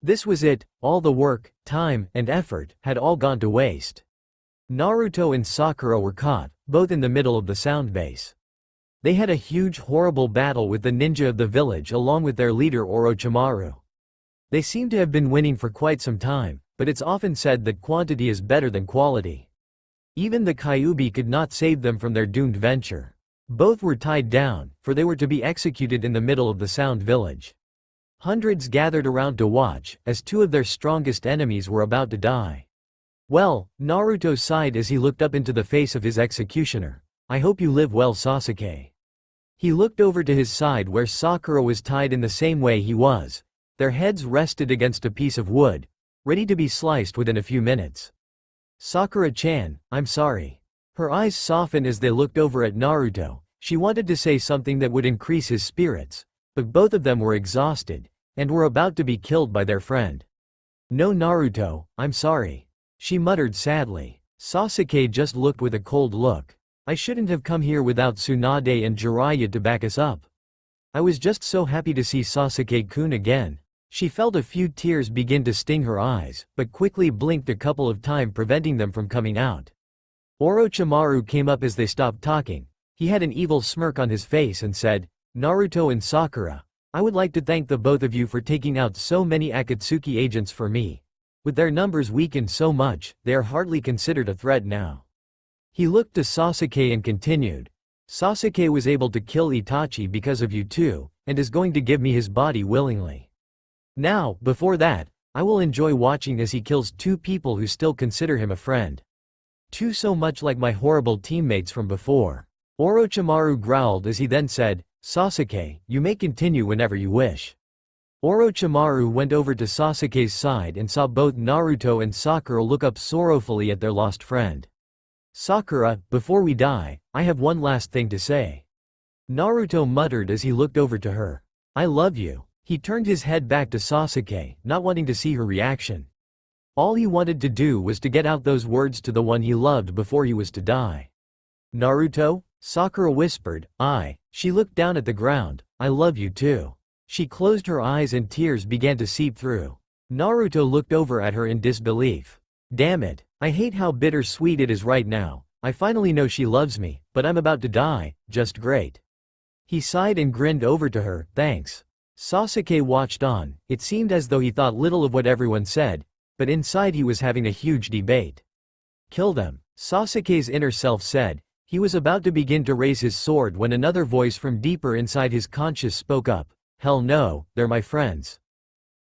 This was it, all the work, time, and effort had all gone to waste. Naruto and Sakura were caught, both in the middle of the sound base. They had a huge horrible battle with the ninja of the village along with their leader Orochimaru. They seemed to have been winning for quite some time, but it's often said that quantity is better than quality. Even the Kyuubi could not save them from their doomed venture. Both were tied down, for they were to be executed in the middle of the Sound Village. Hundreds gathered around to watch, as two of their strongest enemies were about to die. Well, Naruto sighed as he looked up into the face of his executioner. I hope you live well, Sasuke. He looked over to his side where Sakura was tied in the same way he was. Their heads rested against a piece of wood, ready to be sliced within a few minutes. Sakura-chan, I'm sorry. Her eyes softened as they looked over at Naruto. She wanted to say something that would increase his spirits, but both of them were exhausted, and were about to be killed by their friend. No, Naruto, I'm sorry. She muttered sadly. Sasuke just looked with a cold look. I shouldn't have come here without Tsunade and Jiraiya to back us up. I was just so happy to see Sasuke-kun again. She felt a few tears begin to sting her eyes, but quickly blinked a couple of times, preventing them from coming out. Orochimaru came up as they stopped talking. He had an evil smirk on his face and said, Naruto and Sakura, I would like to thank the both of you for taking out so many Akatsuki agents for me. With their numbers weakened so much, they are hardly considered a threat now. He looked to Sasuke and continued, Sasuke was able to kill Itachi because of you too, and is going to give me his body willingly. Now, before that, I will enjoy watching as he kills two people who still consider him a friend. Two so much like my horrible teammates from before. Orochimaru growled as he then said, Sasuke, you may continue whenever you wish. Orochimaru went over to Sasuke's side and saw both Naruto and Sakura look up sorrowfully at their lost friend. Sakura, before we die, I have one last thing to say. Naruto muttered as he looked over to her. I love you. He turned his head back to Sasuke, not wanting to see her reaction. All he wanted to do was to get out those words to the one he loved before he was to die. Naruto? Sakura whispered, She looked down at the ground, I love you too. She closed her eyes and tears began to seep through. Naruto looked over at her in disbelief. Damn it, I hate how bittersweet it is right now. I finally know she loves me, but I'm about to die, just great. He sighed and grinned over to her, thanks. Sasuke watched on. It seemed as though he thought little of what everyone said, but inside he was having a huge debate. Kill them, Sasuke's inner self said. He was about to begin to raise his sword when another voice from deeper inside his conscious spoke up. Hell no, they're my friends.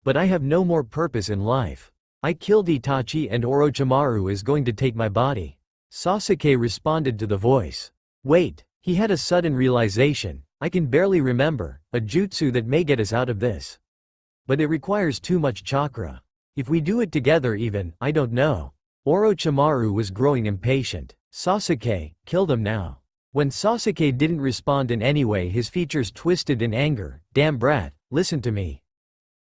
But I have no more purpose in life. I killed Itachi and Orochimaru is going to take my body. Sasuke responded to the voice. Wait, he had a sudden realization. I can barely remember, a jutsu that may get us out of this. But it requires too much chakra. If we do it together even, I don't know. Orochimaru was growing impatient. Sasuke, kill them now. When Sasuke didn't respond in any way, his features twisted in anger. Damn brat, listen to me.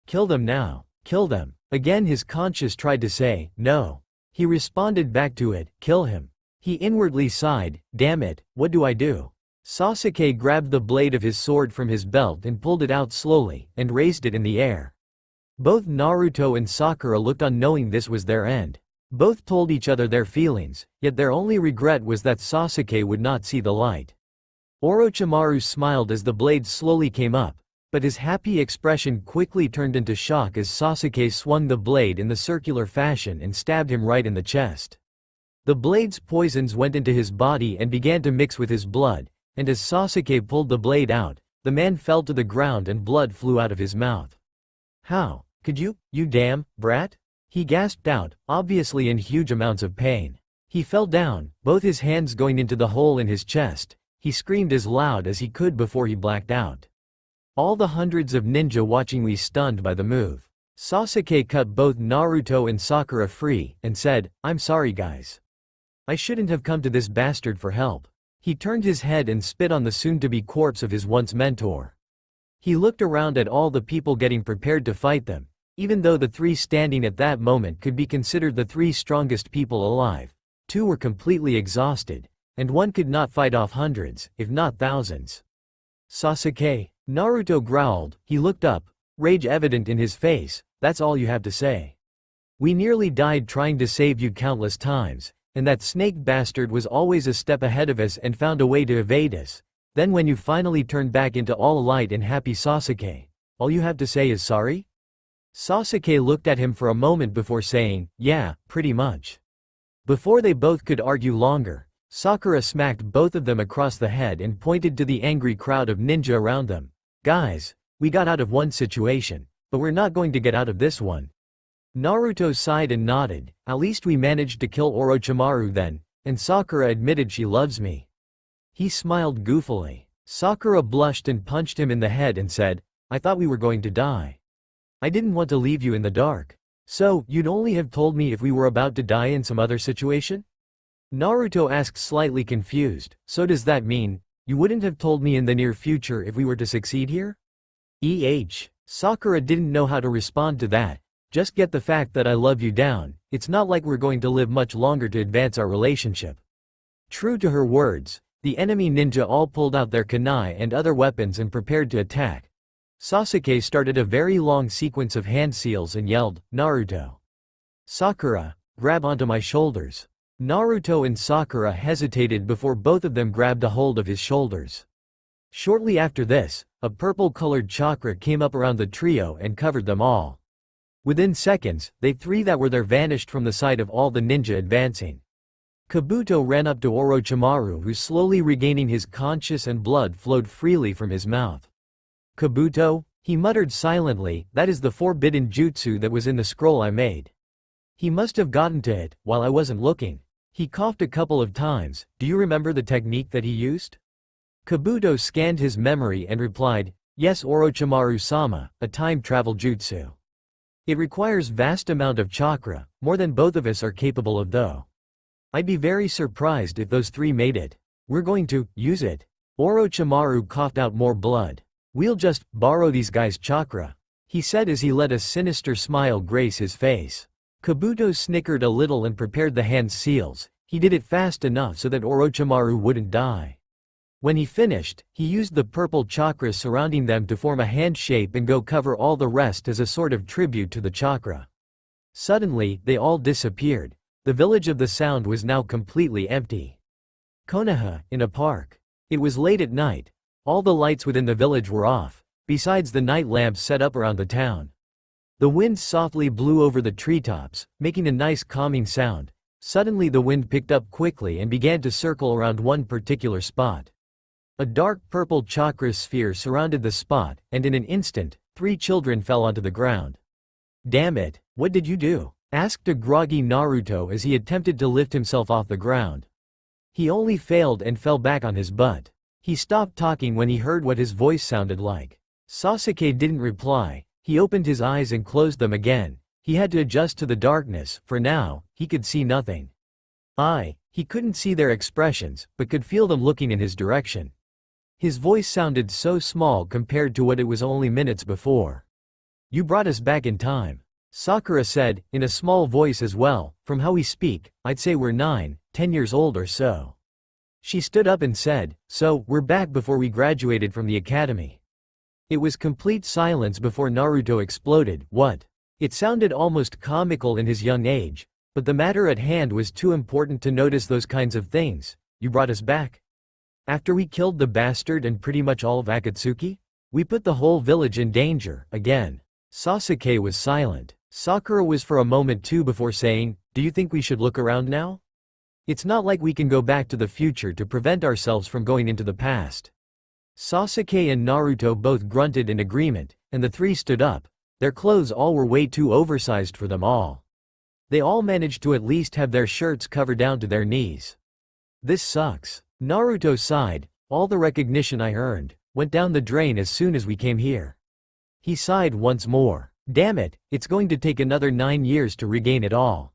Kill them now. Kill them. Again his conscience tried to say, no. He responded back to it, kill him. He inwardly sighed, damn it, what do I do? Sasuke grabbed the blade of his sword from his belt and pulled it out slowly, and raised it in the air. Both Naruto and Sakura looked on knowing this was their end. Both told each other their feelings, yet their only regret was that Sasuke would not see the light. Orochimaru smiled as the blade slowly came up, but his happy expression quickly turned into shock as Sasuke swung the blade in the circular fashion and stabbed him right in the chest. The blade's poisons went into his body and began to mix with his blood, and as Sasuke pulled the blade out, the man fell to the ground and blood flew out of his mouth. How could you damn brat? He gasped out, obviously in huge amounts of pain. He fell down, both his hands going into the hole in his chest. He screamed as loud as he could before he blacked out. All the hundreds of ninja watching were stunned by the move. Sasuke cut both Naruto and Sakura free, and said, I'm sorry guys. I shouldn't have come to this bastard for help. He turned his head and spit on the soon-to-be corpse of his once mentor. He looked around at all the people getting prepared to fight them. Even though the three standing at that moment could be considered the three strongest people alive, two were completely exhausted, and one could not fight off hundreds, if not thousands. Sasuke, Naruto growled. He looked up, rage evident in his face. That's all you have to say. We nearly died trying to save you countless times, and that snake bastard was always a step ahead of us and found a way to evade us. Then when you finally turned back into all light and happy Sasuke, all you have to say is sorry? Sasuke looked at him for a moment before saying, yeah, pretty much. Before they both could argue longer, Sakura smacked both of them across the head and pointed to the angry crowd of ninja around them. Guys, we got out of one situation, but we're not going to get out of this one. Naruto sighed and nodded. At least we managed to kill Orochimaru then, and Sakura admitted she loves me. He smiled goofily. Sakura blushed and punched him in the head and said, I thought we were going to die. I didn't want to leave you in the dark. So, you'd only have told me if we were about to die in some other situation? Naruto asked, slightly confused. So does that mean, you wouldn't have told me in the near future if we were to succeed here? Sakura didn't know how to respond to that. Just get the fact that I love you down. It's not like we're going to live much longer to advance our relationship. True to her words, the enemy ninja all pulled out their kunai and other weapons and prepared to attack. Sasuke started a very long sequence of hand seals and yelled, Naruto. Sakura, grab onto my shoulders. Naruto and Sakura hesitated before both of them grabbed a hold of his shoulders. Shortly after this, a purple-colored chakra came up around the trio and covered them all. Within seconds, they three that were there vanished from the sight of all the ninja advancing. Kabuto ran up to Orochimaru, who slowly regaining his conscious and blood flowed freely from his mouth. Kabuto, he muttered silently, that is the forbidden jutsu that was in the scroll I made. He must have gotten to it, while I wasn't looking. He coughed a couple of times. Do you remember the technique that he used? Kabuto scanned his memory and replied, yes, Orochimaru-sama, a time travel jutsu. It requires vast amount of chakra, more than both of us are capable of though. I'd be very surprised if those three made it. We're going to use it. Orochimaru coughed out more blood. We'll just borrow these guys' chakra, he said as he let a sinister smile grace his face. Kabuto snickered a little and prepared the hand seals. He did it fast enough so that Orochimaru wouldn't die. When he finished, he used the purple chakras surrounding them to form a hand shape and go cover all the rest as a sort of tribute to the chakra. Suddenly, they all disappeared. The village of the sound was now completely empty. Konoha, in a park. It was late at night. All the lights within the village were off, besides the night lamps set up around the town. The wind softly blew over the treetops, making a nice calming sound. Suddenly the wind picked up quickly and began to circle around one particular spot. A dark purple chakra sphere surrounded the spot, and in an instant, 3 children fell onto the ground. Damn it, what did you do? Asked a groggy Naruto as he attempted to lift himself off the ground. He only failed and fell back on his butt. He stopped talking when he heard what his voice sounded like. Sasuke didn't reply. He opened his eyes and closed them again. He had to adjust to the darkness. For now, he could see nothing. He couldn't see their expressions, but could feel them looking in his direction. His voice sounded so small compared to what it was only minutes before. You brought us back in time. Sakura said, in a small voice as well. From how we speak, I'd say we're 9, 10 years old or so. She stood up and said, so, we're back before we graduated from the academy. It was complete silence before Naruto exploded, what? It sounded almost comical in his young age, but the matter at hand was too important to notice those kinds of things. You brought us back? After we killed the bastard and pretty much all of Akatsuki? We put the whole village in danger, again. Sasuke was silent. Sakura was for a moment too before saying, do you think we should look around now? It's not like we can go back to the future to prevent ourselves from going into the past. Sasuke and Naruto both grunted in agreement, and the three stood up. Their clothes all were way too oversized for them all. They all managed to at least have their shirts covered down to their knees. This sucks. Naruto sighed. All the recognition I earned went down the drain as soon as we came here. He sighed once more. Damn it, it's going to take another 9 years to regain it all.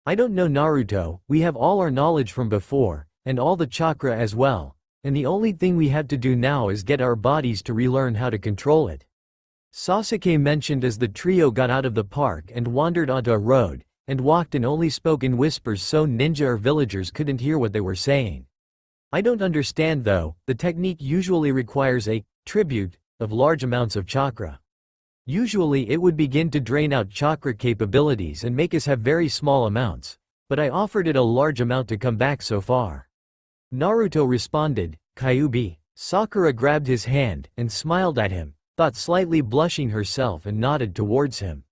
I don't know Naruto, we have all our knowledge from before, and all the chakra as well, and the only thing we have to do now is get our bodies to relearn how to control it. Sasuke mentioned as the trio got out of the park and wandered onto a road, and walked and only spoke in whispers so ninja or villagers couldn't hear what they were saying. I don't understand though, the technique usually requires a tribute of large amounts of chakra. Usually it would begin to drain out chakra capabilities and make us have very small amounts, but I offered it a large amount to come back so far. Naruto responded, Kyuubi. Sakura grabbed his hand and smiled at him, thought slightly blushing herself and nodded towards him.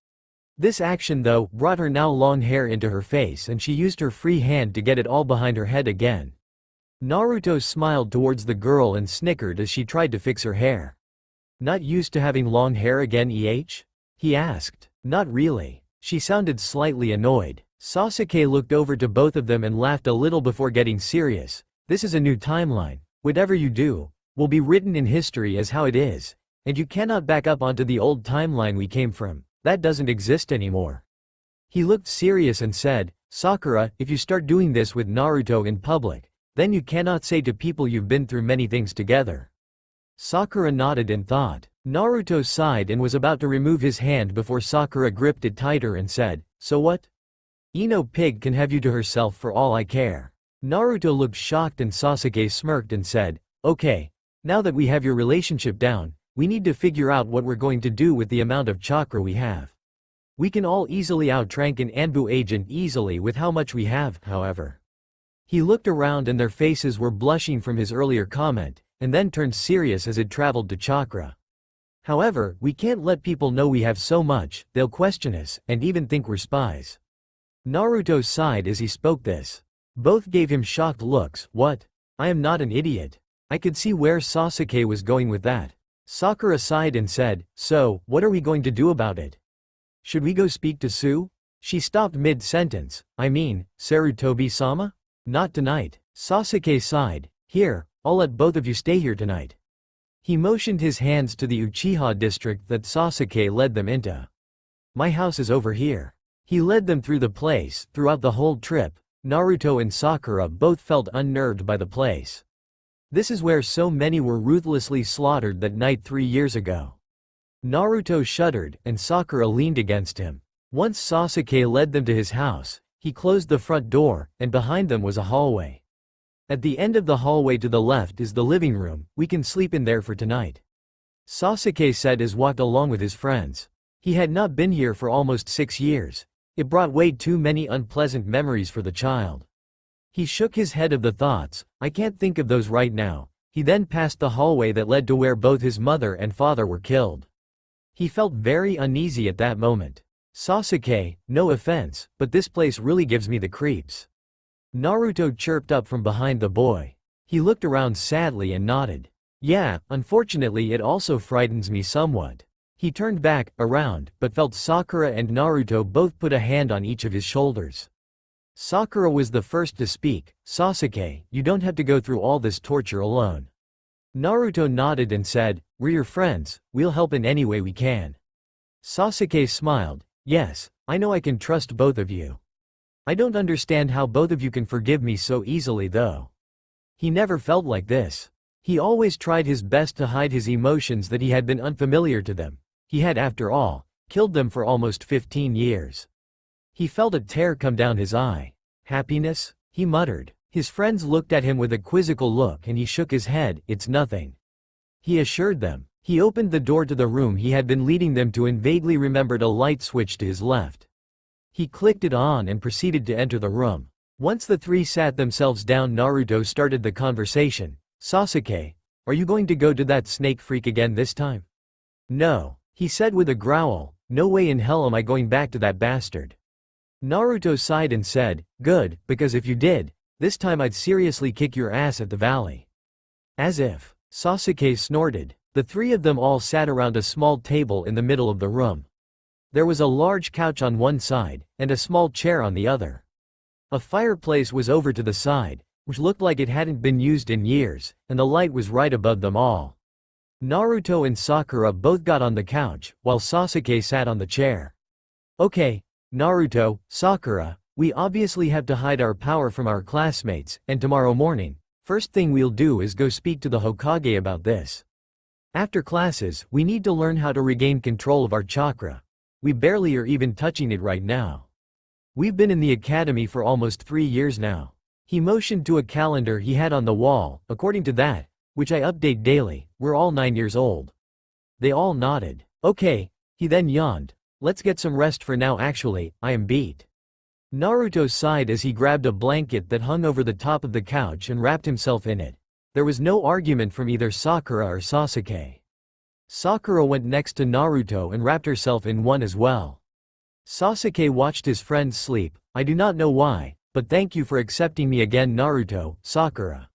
This action though, brought her now long hair into her face and she used her free hand to get it all behind her head again. Naruto smiled towards the girl and snickered as she tried to fix her hair. Not used to having long hair again, he asked. Not really. She sounded slightly annoyed. Sasuke looked over to both of them and laughed a little before getting serious. This is a new timeline. Whatever you do, will be written in history as how it is, and you cannot back up onto the old timeline we came from. That doesn't exist anymore. He looked serious and said, Sakura, if you start doing this with Naruto in public, then you cannot say to people you've been through many things together. Sakura nodded in thought. Naruto sighed and was about to remove his hand before Sakura gripped it tighter and said, so what? Ino Pig can have you to herself for all I care. Naruto looked shocked and Sasuke smirked and said, okay, now that we have your relationship down, we need to figure out what we're going to do with the amount of chakra we have. We can all easily outrank an Anbu agent easily with how much we have, however. He looked around and their faces were blushing from his earlier comment, and then turned serious as it traveled to chakra. However, we can't let people know we have so much, they'll question us, and even think we're spies. Naruto sighed as he spoke this. Both gave him shocked looks. What? I am not an idiot. I could see where Sasuke was going with that. Sakura sighed and said, so, what are we going to do about it? Should we go speak to Sue? She stopped mid-sentence. I mean, Sarutobi-sama? Not tonight. Sasuke sighed. Here, I'll let both of you stay here tonight. He motioned his hands to the Uchiha district that Sasuke led them into. My house is over here. He led them through the place. Throughout the whole trip, Naruto and Sakura both felt unnerved by the place. This is where so many were ruthlessly slaughtered that night 3 years ago. Naruto shuddered, and Sakura leaned against him. Once Sasuke led them to his house, he closed the front door, and behind them was a hallway. At the end of the hallway to the left is the living room. We can sleep in there for tonight. Sasuke said as walked along with his friends. He had not been here for almost 6 years. It brought way too many unpleasant memories for the child. He shook his head of the thoughts. I can't think of those right now. He then passed the hallway that led to where both his mother and father were killed. He felt very uneasy at that moment. Sasuke, no offense, but this place really gives me the creeps. Naruto chirped up from behind the boy. He looked around sadly and nodded. Yeah, unfortunately it also frightens me somewhat. He turned back, around, but felt Sakura and Naruto both put a hand on each of his shoulders. Sakura was the first to speak. Sasuke, you don't have to go through all this torture alone. Naruto nodded and said, we're your friends, we'll help in any way we can. Sasuke smiled. Yes, I know I can trust both of you. I don't understand how both of you can forgive me so easily though. He never felt like this. He always tried his best to hide his emotions that he had been unfamiliar to them. He had, after all, killed them for almost 15 years. He felt a tear come down his eye. Happiness? He muttered. His friends looked at him with a quizzical look and he shook his head. It's nothing. He assured them. He opened the door to the room he had been leading them to and vaguely remembered a light switch to his left. He clicked it on and proceeded to enter the room. Once the three sat themselves down, Naruto started the conversation. Sasuke, are you going to go to that snake freak again this time? No, he said with a growl. No way in hell am I going back to that bastard. Naruto sighed and said, good, because if you did, this time I'd seriously kick your ass at the valley. As if. Sasuke snorted. The three of them all sat around a small table in the middle of the room. There was a large couch on one side, and a small chair on the other. A fireplace was over to the side, which looked like it hadn't been used in years, and the light was right above them all. Naruto and Sakura both got on the couch, while Sasuke sat on the chair. Okay, Naruto, Sakura, we obviously have to hide our power from our classmates, and tomorrow morning, first thing we'll do is go speak to the Hokage about this. After classes, we need to learn how to regain control of our chakra. We barely are even touching it right now. We've been in the academy for almost 3 years now. He motioned to a calendar he had on the wall. According to that, which I update daily, we're all 9 years old. They all nodded. Okay, He then yawned. Let's get some rest for now actually, I am beat. Naruto sighed as he grabbed a blanket that hung over the top of the couch and wrapped himself in it. There was no argument from either Sakura or Sasuke. Sakura went next to Naruto and wrapped herself in one as well. Sasuke watched his friend sleep. I do not know why, but thank you for accepting me again Naruto, Sakura.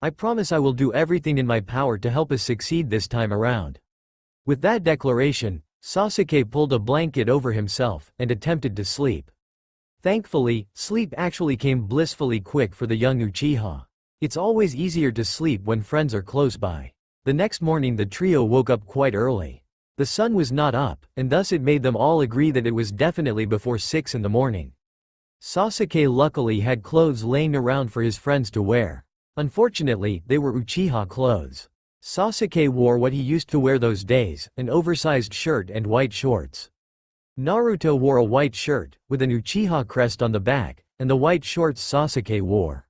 I promise I will do everything in my power to help us succeed this time around. With that declaration, Sasuke pulled a blanket over himself and attempted to sleep. Thankfully, sleep actually came blissfully quick for the young Uchiha. It's always easier to sleep when friends are close by. The next morning the trio woke up quite early. The sun was not up, and thus it made them all agree that it was definitely before 6 in the morning. Sasuke luckily had clothes laying around for his friends to wear. Unfortunately, they were Uchiha clothes. Sasuke wore what he used to wear those days, an oversized shirt and white shorts. Naruto wore a white shirt, with an Uchiha crest on the back, and the white shorts Sasuke wore.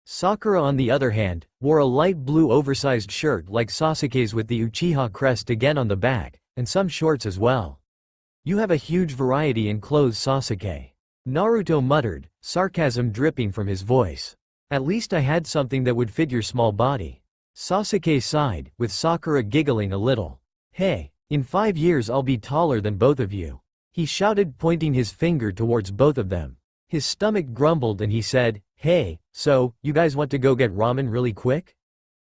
Sakura on the other hand, wore a light blue oversized shirt like Sasuke's with the Uchiha crest again on the back, and some shorts as well. You have a huge variety in clothes Sasuke. Naruto muttered, sarcasm dripping from his voice. At least I had something that would fit your small body. Sasuke sighed, with Sakura giggling a little. Hey, in 5 years I'll be taller than both of you. He shouted pointing his finger towards both of them. His stomach grumbled and he said, hey, so, you guys want to go get ramen really quick?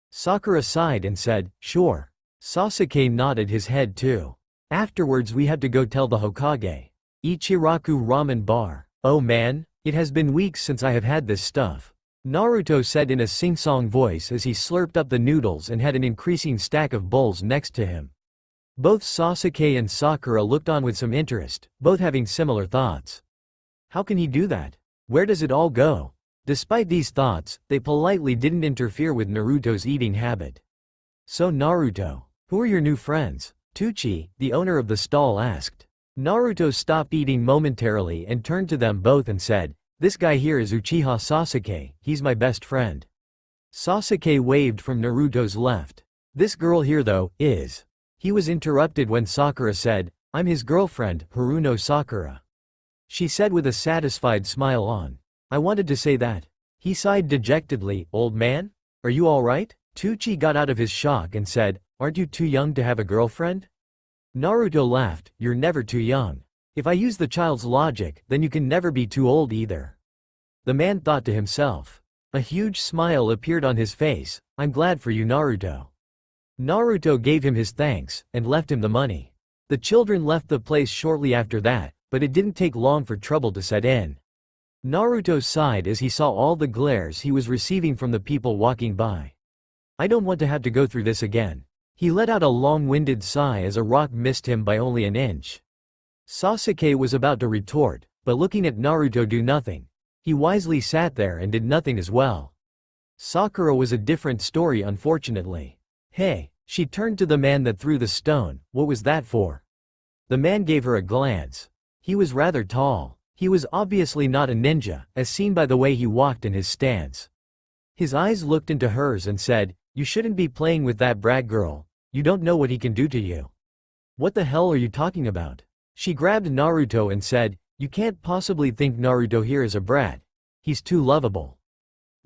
Sakura sighed and said, sure. Sasuke nodded his head too. Afterwards we have to go tell the Hokage. Ichiraku ramen bar. Oh man, it has been weeks since I have had this stuff. Naruto said in a sing-song voice as he slurped up the noodles and had an increasing stack of bowls next to him. Both Sasuke and Sakura looked on with some interest, both having similar thoughts. How can he do that? Where does it all go? Despite these thoughts, they politely didn't interfere with Naruto's eating habit. So Naruto, who are your new friends? Tucci, the owner of the stall asked. Naruto stopped eating momentarily and turned to them both and said, this guy here is Uchiha Sasuke, he's my best friend. Sasuke waved from Naruto's left. This girl here though, is. He was interrupted when Sakura said, I'm his girlfriend, Haruno Sakura. She said with a satisfied smile on. I wanted to say that. He sighed dejectedly, old man? Are you alright? Tucci got out of his shock and said, aren't you too young to have a girlfriend? Naruto laughed, you're never too young. If I use the child's logic, then you can never be too old either. The man thought to himself. A huge smile appeared on his face, I'm glad for you Naruto. Naruto gave him his thanks, and left him the money. The children left the place shortly after that, but it didn't take long for trouble to set in. Naruto sighed as he saw all the glares he was receiving from the people walking by. I don't want to have to go through this again. He let out a long-winded sigh as a rock missed him by only an inch. Sasuke was about to retort, but looking at Naruto do nothing. He wisely sat there and did nothing as well. Sakura was a different story unfortunately. Hey, she turned to the man that threw the stone, what was that for? The man gave her a glance. He was rather tall. He was obviously not a ninja, as seen by the way he walked and his stance. His eyes looked into hers and said, you shouldn't be playing with that brat girl, you don't know what he can do to you. What the hell are you talking about? She grabbed Naruto and said, you can't possibly think Naruto here is a brat. He's too lovable.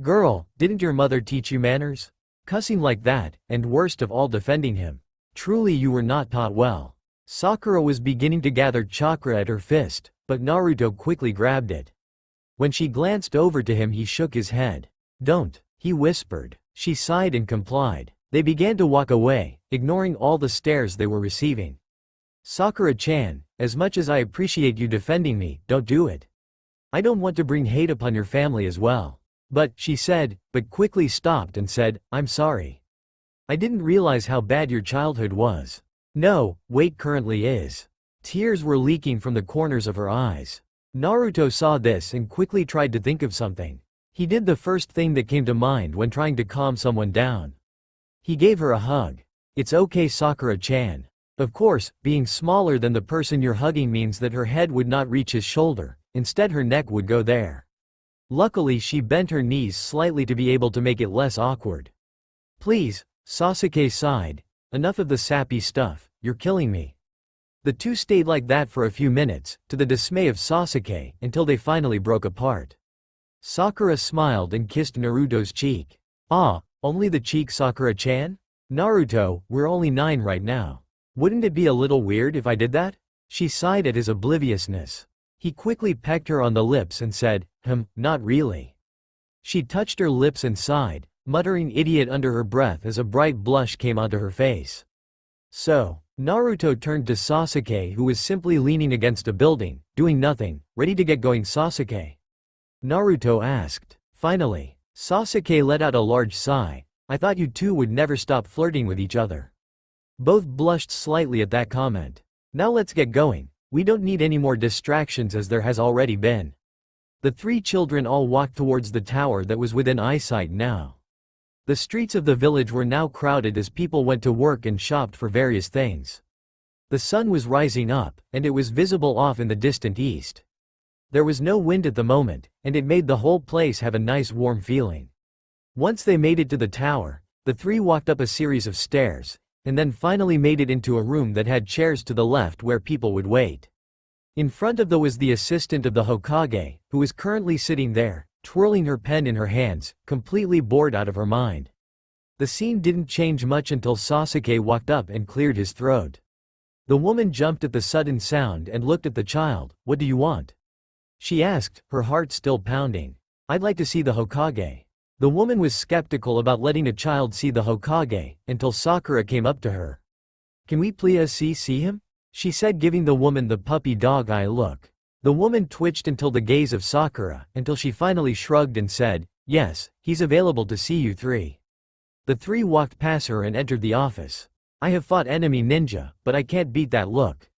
Girl, didn't your mother teach you manners? Cussing like that, and worst of all defending him. Truly you were not taught well. Sakura was beginning to gather chakra at her fist, but Naruto quickly grabbed it. When she glanced over to him he shook his head. Don't, he whispered. She sighed and complied. They began to walk away, ignoring all the stares they were receiving. Sakura-chan, as much as I appreciate you defending me, don't do it. I don't want to bring hate upon your family as well. But, she said, but quickly stopped and said, I'm sorry. I didn't realize how bad your childhood was. No, wait currently is. Tears were leaking from the corners of her eyes. Naruto saw this and quickly tried to think of something. He did the first thing that came to mind when trying to calm someone down. He gave her a hug. It's okay Sakura-chan. Of course, being smaller than the person you're hugging means that her head would not reach his shoulder, instead her neck would go there. Luckily she bent her knees slightly to be able to make it less awkward. Please, Sasuke sighed. Enough of the sappy stuff, you're killing me. The two stayed like that for a few minutes, to the dismay of Sasuke, until they finally broke apart. Sakura smiled and kissed Naruto's cheek. Ah, only the cheek, Sakura-chan? Naruto, we're only 9 right now. Wouldn't it be a little weird if I did that? She sighed at his obliviousness. He quickly pecked her on the lips and said, not really. She touched her lips and sighed, muttering idiot under her breath as a bright blush came onto her face. So, Naruto turned to Sasuke, who was simply leaning against a building, doing nothing, ready to get going. Sasuke? Naruto asked. Finally, Sasuke let out a large sigh. I thought you two would never stop flirting with each other. Both blushed slightly at that comment. Now let's get going. We don't need any more distractions as there has already been. The 3 children all walked towards the tower that was within eyesight now. The streets of the village were now crowded as people went to work and shopped for various things. The sun was rising up, and it was visible off in the distant east. There was no wind at the moment, and it made the whole place have a nice warm feeling. Once they made it to the tower, the 3 walked up a series of stairs, and then finally made it into a room that had chairs to the left where people would wait. In front of them was the assistant of the Hokage, who was currently sitting there, twirling her pen in her hands, completely bored out of her mind. The scene didn't change much until Sasuke walked up and cleared his throat. The woman jumped at the sudden sound and looked at the child. What do you want? She asked, her heart still pounding. I'd like to see the Hokage. The woman was skeptical about letting a child see the Hokage, until Sakura came up to her. Can we please see him? She said, giving the woman the puppy dog eye look. The woman twitched until the gaze of Sakura, until she finally shrugged and said, yes, he's available to see you 3. The 3 walked past her and entered the office. I have fought enemy ninja, but I can't beat that look.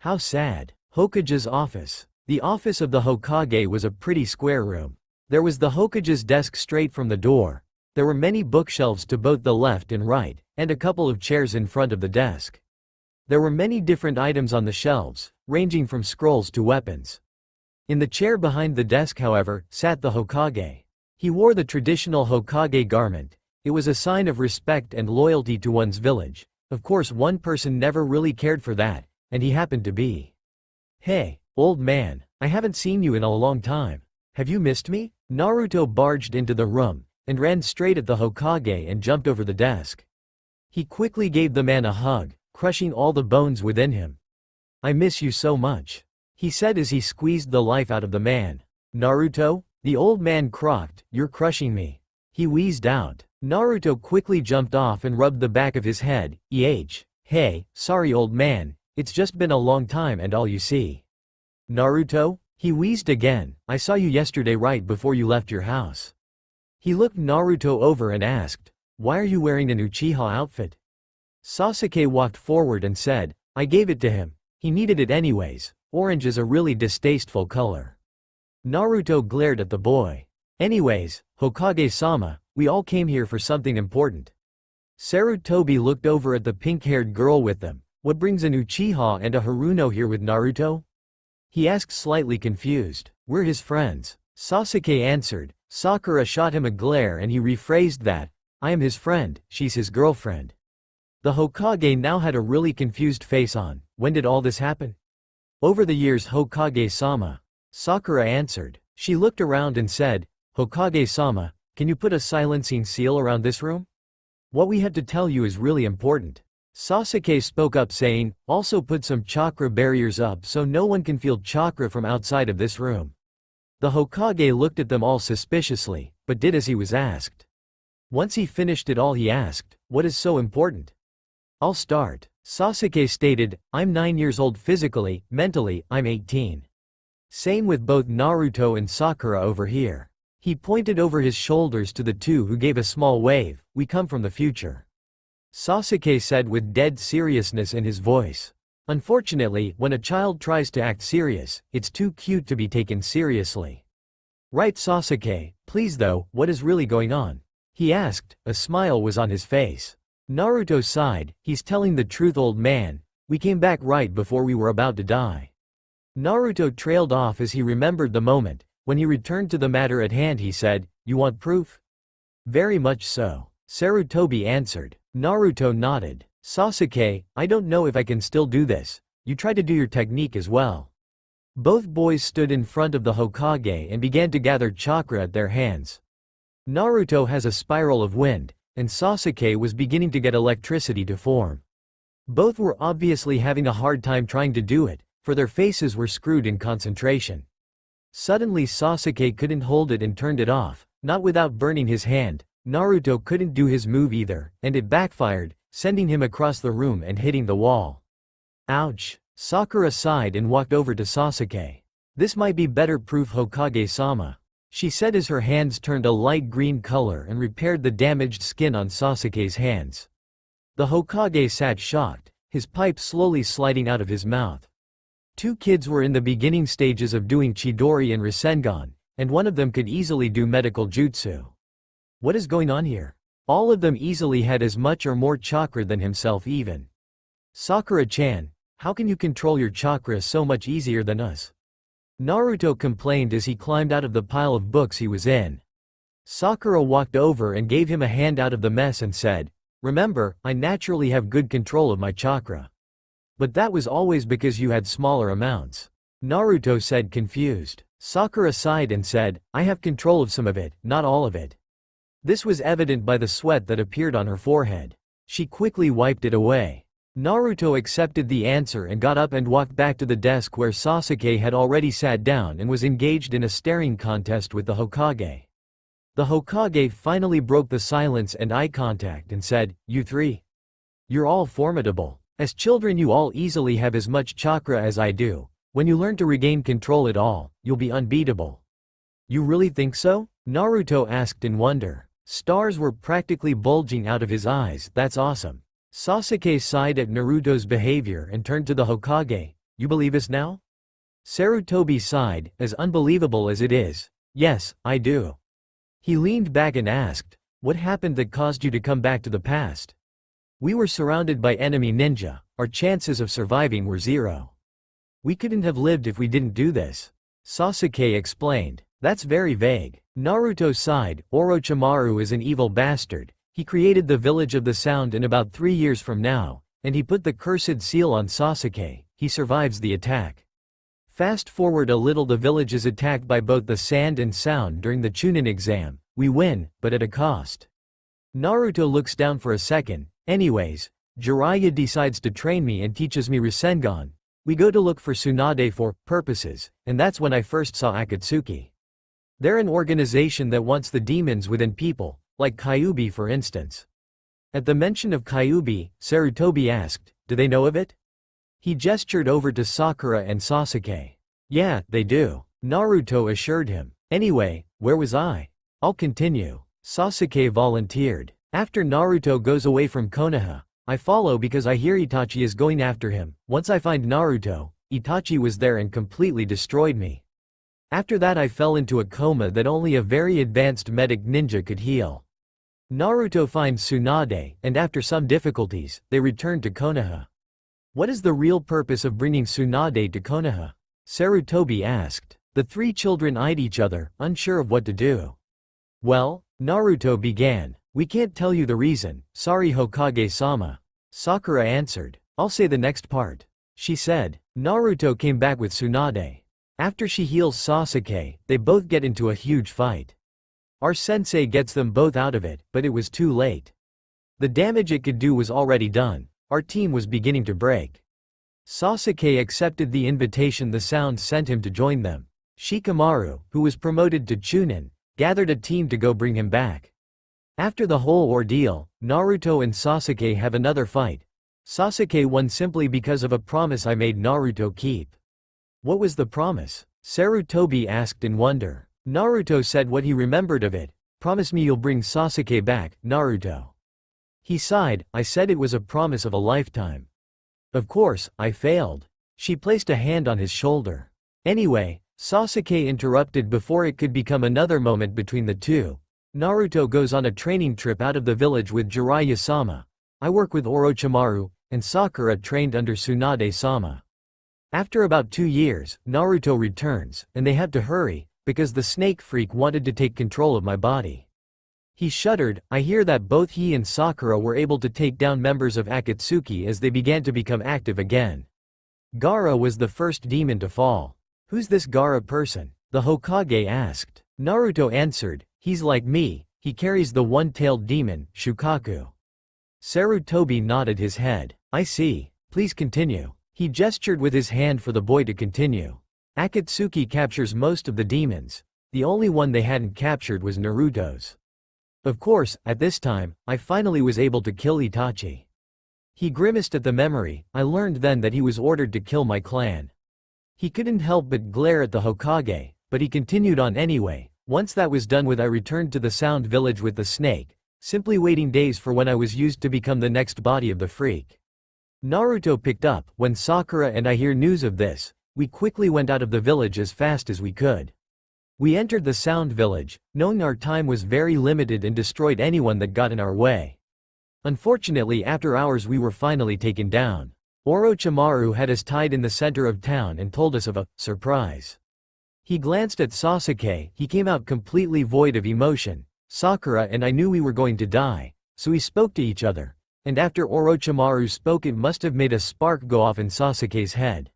How sad. Hokage's office. The office of the Hokage was a pretty square room. There was the Hokage's desk straight from the door. There were many bookshelves to both the left and right, and a couple of chairs in front of the desk. There were many different items on the shelves, ranging from scrolls to weapons. In the chair behind the desk, however, sat the Hokage. He wore the traditional Hokage garment. It was a sign of respect and loyalty to one's village. Of course, one person never really cared for that, and he happened to be. Hey, old man, I haven't seen you in a long time. Have you missed me? Naruto barged into the room, and ran straight at the Hokage and jumped over the desk. He quickly gave the man a hug, crushing all the bones within him. I miss you so much, he said as he squeezed the life out of the man. Naruto? The old man croaked, you're crushing me. He wheezed out. Naruto quickly jumped off and rubbed the back of his head. Hey, sorry old man, it's just been a long time and all you see. Naruto? He wheezed again, I saw you yesterday right before you left your house. He looked Naruto over and asked, why are you wearing an Uchiha outfit? Sasuke walked forward and said, I gave it to him. He needed it anyways. Orange is a really distasteful color. Naruto glared at the boy. Anyways, Hokage-sama, we all came here for something important. Sarutobi looked over at the pink-haired girl with them. What brings an Uchiha and a Haruno here with Naruto? He asked, slightly confused. We're his friends. Sasuke answered. Sakura shot him a glare and he rephrased that. I am his friend, she's his girlfriend. The Hokage now had a really confused face on. When did all this happen? Over the years, Hokage-sama. Sakura answered. She looked around and said, Hokage-sama, can you put a silencing seal around this room? What we have to tell you is really important. Sasuke spoke up saying, also put some chakra barriers up so no one can feel chakra from outside of this room. The Hokage looked at them all suspiciously, but did as he was asked. Once he finished it all, he asked, what is so important? I'll start. Sasuke stated, I'm 9 years old physically, mentally, I'm 18. Same with both Naruto and Sakura over here. He pointed over his shoulders to the 2 who gave a small wave, we come from the future. Sasuke said with dead seriousness in his voice. Unfortunately, when a child tries to act serious, it's too cute to be taken seriously. Right, Sasuke, please though, what is really going on? He asked, a smile was on his face. Naruto sighed, he's telling the truth old man, we came back right before we were about to die. Naruto trailed off as he remembered the moment. When he returned to the matter at hand, he said, you want proof? Very much so. Sarutobi answered. Naruto nodded. Sasuke, I don't know if I can still do this. you try to do your technique as well. Both boys stood in front of the Hokage and began to gather chakra at their hands. Naruto has a spiral of wind, and Sasuke was beginning to get electricity to form. Both were obviously having a hard time trying to do it, for their faces were screwed in concentration. Suddenly Sasuke couldn't hold it and turned it off, not without burning his hand. Naruto couldn't do his move either, and it backfired, sending him across the room and hitting the wall. Ouch! Sakura sighed and walked over to Sasuke. This might be better proof, Hokage-sama, she said as her hands turned a light green color and repaired the damaged skin on Sasuke's hands. The Hokage sat shocked, his pipe slowly sliding out of his mouth. Two kids were in the beginning stages of doing Chidori and Rasengan, and one of them could easily do medical jutsu. What is going on here? All of them easily had as much or more chakra than himself even. Sakura-chan, how can you control your chakra so much easier than us? Naruto complained as he climbed out of the pile of books he was in. Sakura walked over and gave him a hand out of the mess and said, "Remember, I naturally have good control of my chakra. But that was always because you had smaller amounts." Naruto said, confused. Sakura sighed and said, "I have control of some of it, not all of it." This was evident by the sweat that appeared on her forehead. She quickly wiped it away. Naruto accepted the answer and got up and walked back to the desk where Sasuke had already sat down and was engaged in a staring contest with the Hokage. The Hokage finally broke the silence and eye contact and said, "You three? You're all formidable. As children you all easily have as much chakra as I do. When you learn to regain control at all, you'll be unbeatable." "You really think so?" Naruto asked in wonder. Stars were practically bulging out of his eyes. "That's awesome." Sasuke sighed at Naruto's behavior and turned to the Hokage. "You believe us now?" Sarutobi sighed, "As unbelievable as it is. Yes, I do." He leaned back and asked, "What happened that caused you to come back to the past?" "We were surrounded by enemy ninja. Our chances of surviving were zero. We couldn't have lived if we didn't do this," Sasuke explained. "That's very vague." Naruto sighed. "Orochimaru is an evil bastard. He created the village of the sound in about 3 years from now, and he put the cursed seal on Sasuke. He survives the attack. Fast forward a little, the village is attacked by both the sand and sound during the Chunin exam. We win, but at a cost." Naruto looks down for a second. "Anyways, Jiraiya decides to train me and teaches me Rasengan. We go to look for Tsunade for purposes, and that's when I first saw Akatsuki. They're an organization that wants the demons within people, like Kyuubi for instance." At the mention of Kyuubi, Sarutobi asked, "Do they know of it?" He gestured over to Sakura and Sasuke. "Yeah, they do," Naruto assured him. "Anyway, where was I? I'll continue," Sasuke volunteered. "After Naruto goes away from Konoha, I follow because I hear Itachi is going after him. Once I find Naruto, Itachi was there and completely destroyed me. After that I fell into a coma that only a very advanced medic ninja could heal. Naruto finds Tsunade, and after some difficulties, they return to Konoha." "What is the real purpose of bringing Tsunade to Konoha?" Sarutobi asked. The three children eyed each other, unsure of what to do. "Well," Naruto began, "we can't tell you the reason, sorry Hokage-sama," Sakura answered. "I'll say the next part," she said. Naruto came back with Tsunade. After she heals Sasuke, they both get into a huge fight. Our sensei gets them both out of it, but it was too late. The damage it could do was already done. Our team was beginning to break. Sasuke accepted the invitation the sound sent him to join them. Shikamaru, who was promoted to Chunin, gathered a team to go bring him back. After the whole ordeal, Naruto and Sasuke have another fight. Sasuke won simply because of a promise I made Naruto keep. "What was the promise?" Sarutobi asked in wonder. Naruto said what he remembered of it. "Promise me you'll bring Sasuke back, Naruto." He sighed. "I said it was a promise of a lifetime. Of course, I failed." She placed a hand on his shoulder. "Anyway," Sasuke interrupted before it could become another moment between the two. "Naruto goes on a training trip out of the village with Jiraiya-sama. I work with Orochimaru, and Sakura trained under Tsunade-sama. After about 2 years, Naruto returns, and they had to hurry, because the snake freak wanted to take control of my body." He shuddered. "I hear that both he and Sakura were able to take down members of Akatsuki as they began to become active again." Gaara was the first demon to fall. Who's this Gaara person? The Hokage asked. Naruto answered, he's like me, he carries the one-tailed demon, Shukaku. Sarutobi nodded his head. I see. Please continue. He gestured with his hand for the boy to continue. Akatsuki captures most of the demons. The only one they hadn't captured was Naruto's. Of course, at this time, I finally was able to kill Itachi. He grimaced at the memory. I learned then that he was ordered to kill my clan. He couldn't help but glare at the Hokage, but he continued on anyway. Once that was done with, I returned to the Sound Village with the snake, simply waiting days for when I was used to become the next body of the freak. Naruto picked up. When Sakura and I hear news of this, we quickly went out of the village as fast as we could. We entered the Sound Village, knowing our time was very limited, and destroyed anyone that got in our way. Unfortunately, after hours we were finally taken down. Orochimaru had us tied in the center of town and told us of a surprise. He glanced at Sasuke. He came out completely void of emotion. Sakura and I knew we were going to die, so we spoke to each other. And after Orochimaru spoke, it must have made a spark go off in Sasuke's head.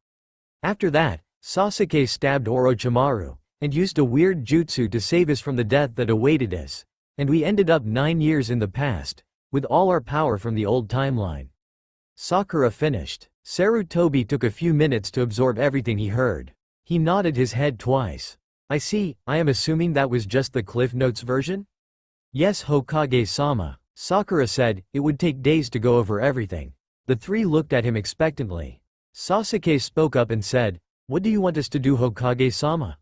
After that, Sasuke stabbed Orochimaru, and used a weird jutsu to save us from the death that awaited us. And we ended up 9 years in the past, with all our power from the old timeline. Sakura finished. Sarutobi took a few minutes to absorb everything he heard. He nodded his head twice. I see. I am assuming that was just the Cliff Notes version? Yes, Hokage-sama. Sakura said. It would take days to go over everything. The three looked at him expectantly. Sasuke spoke up and said, what do you want us to do, Hokage-sama?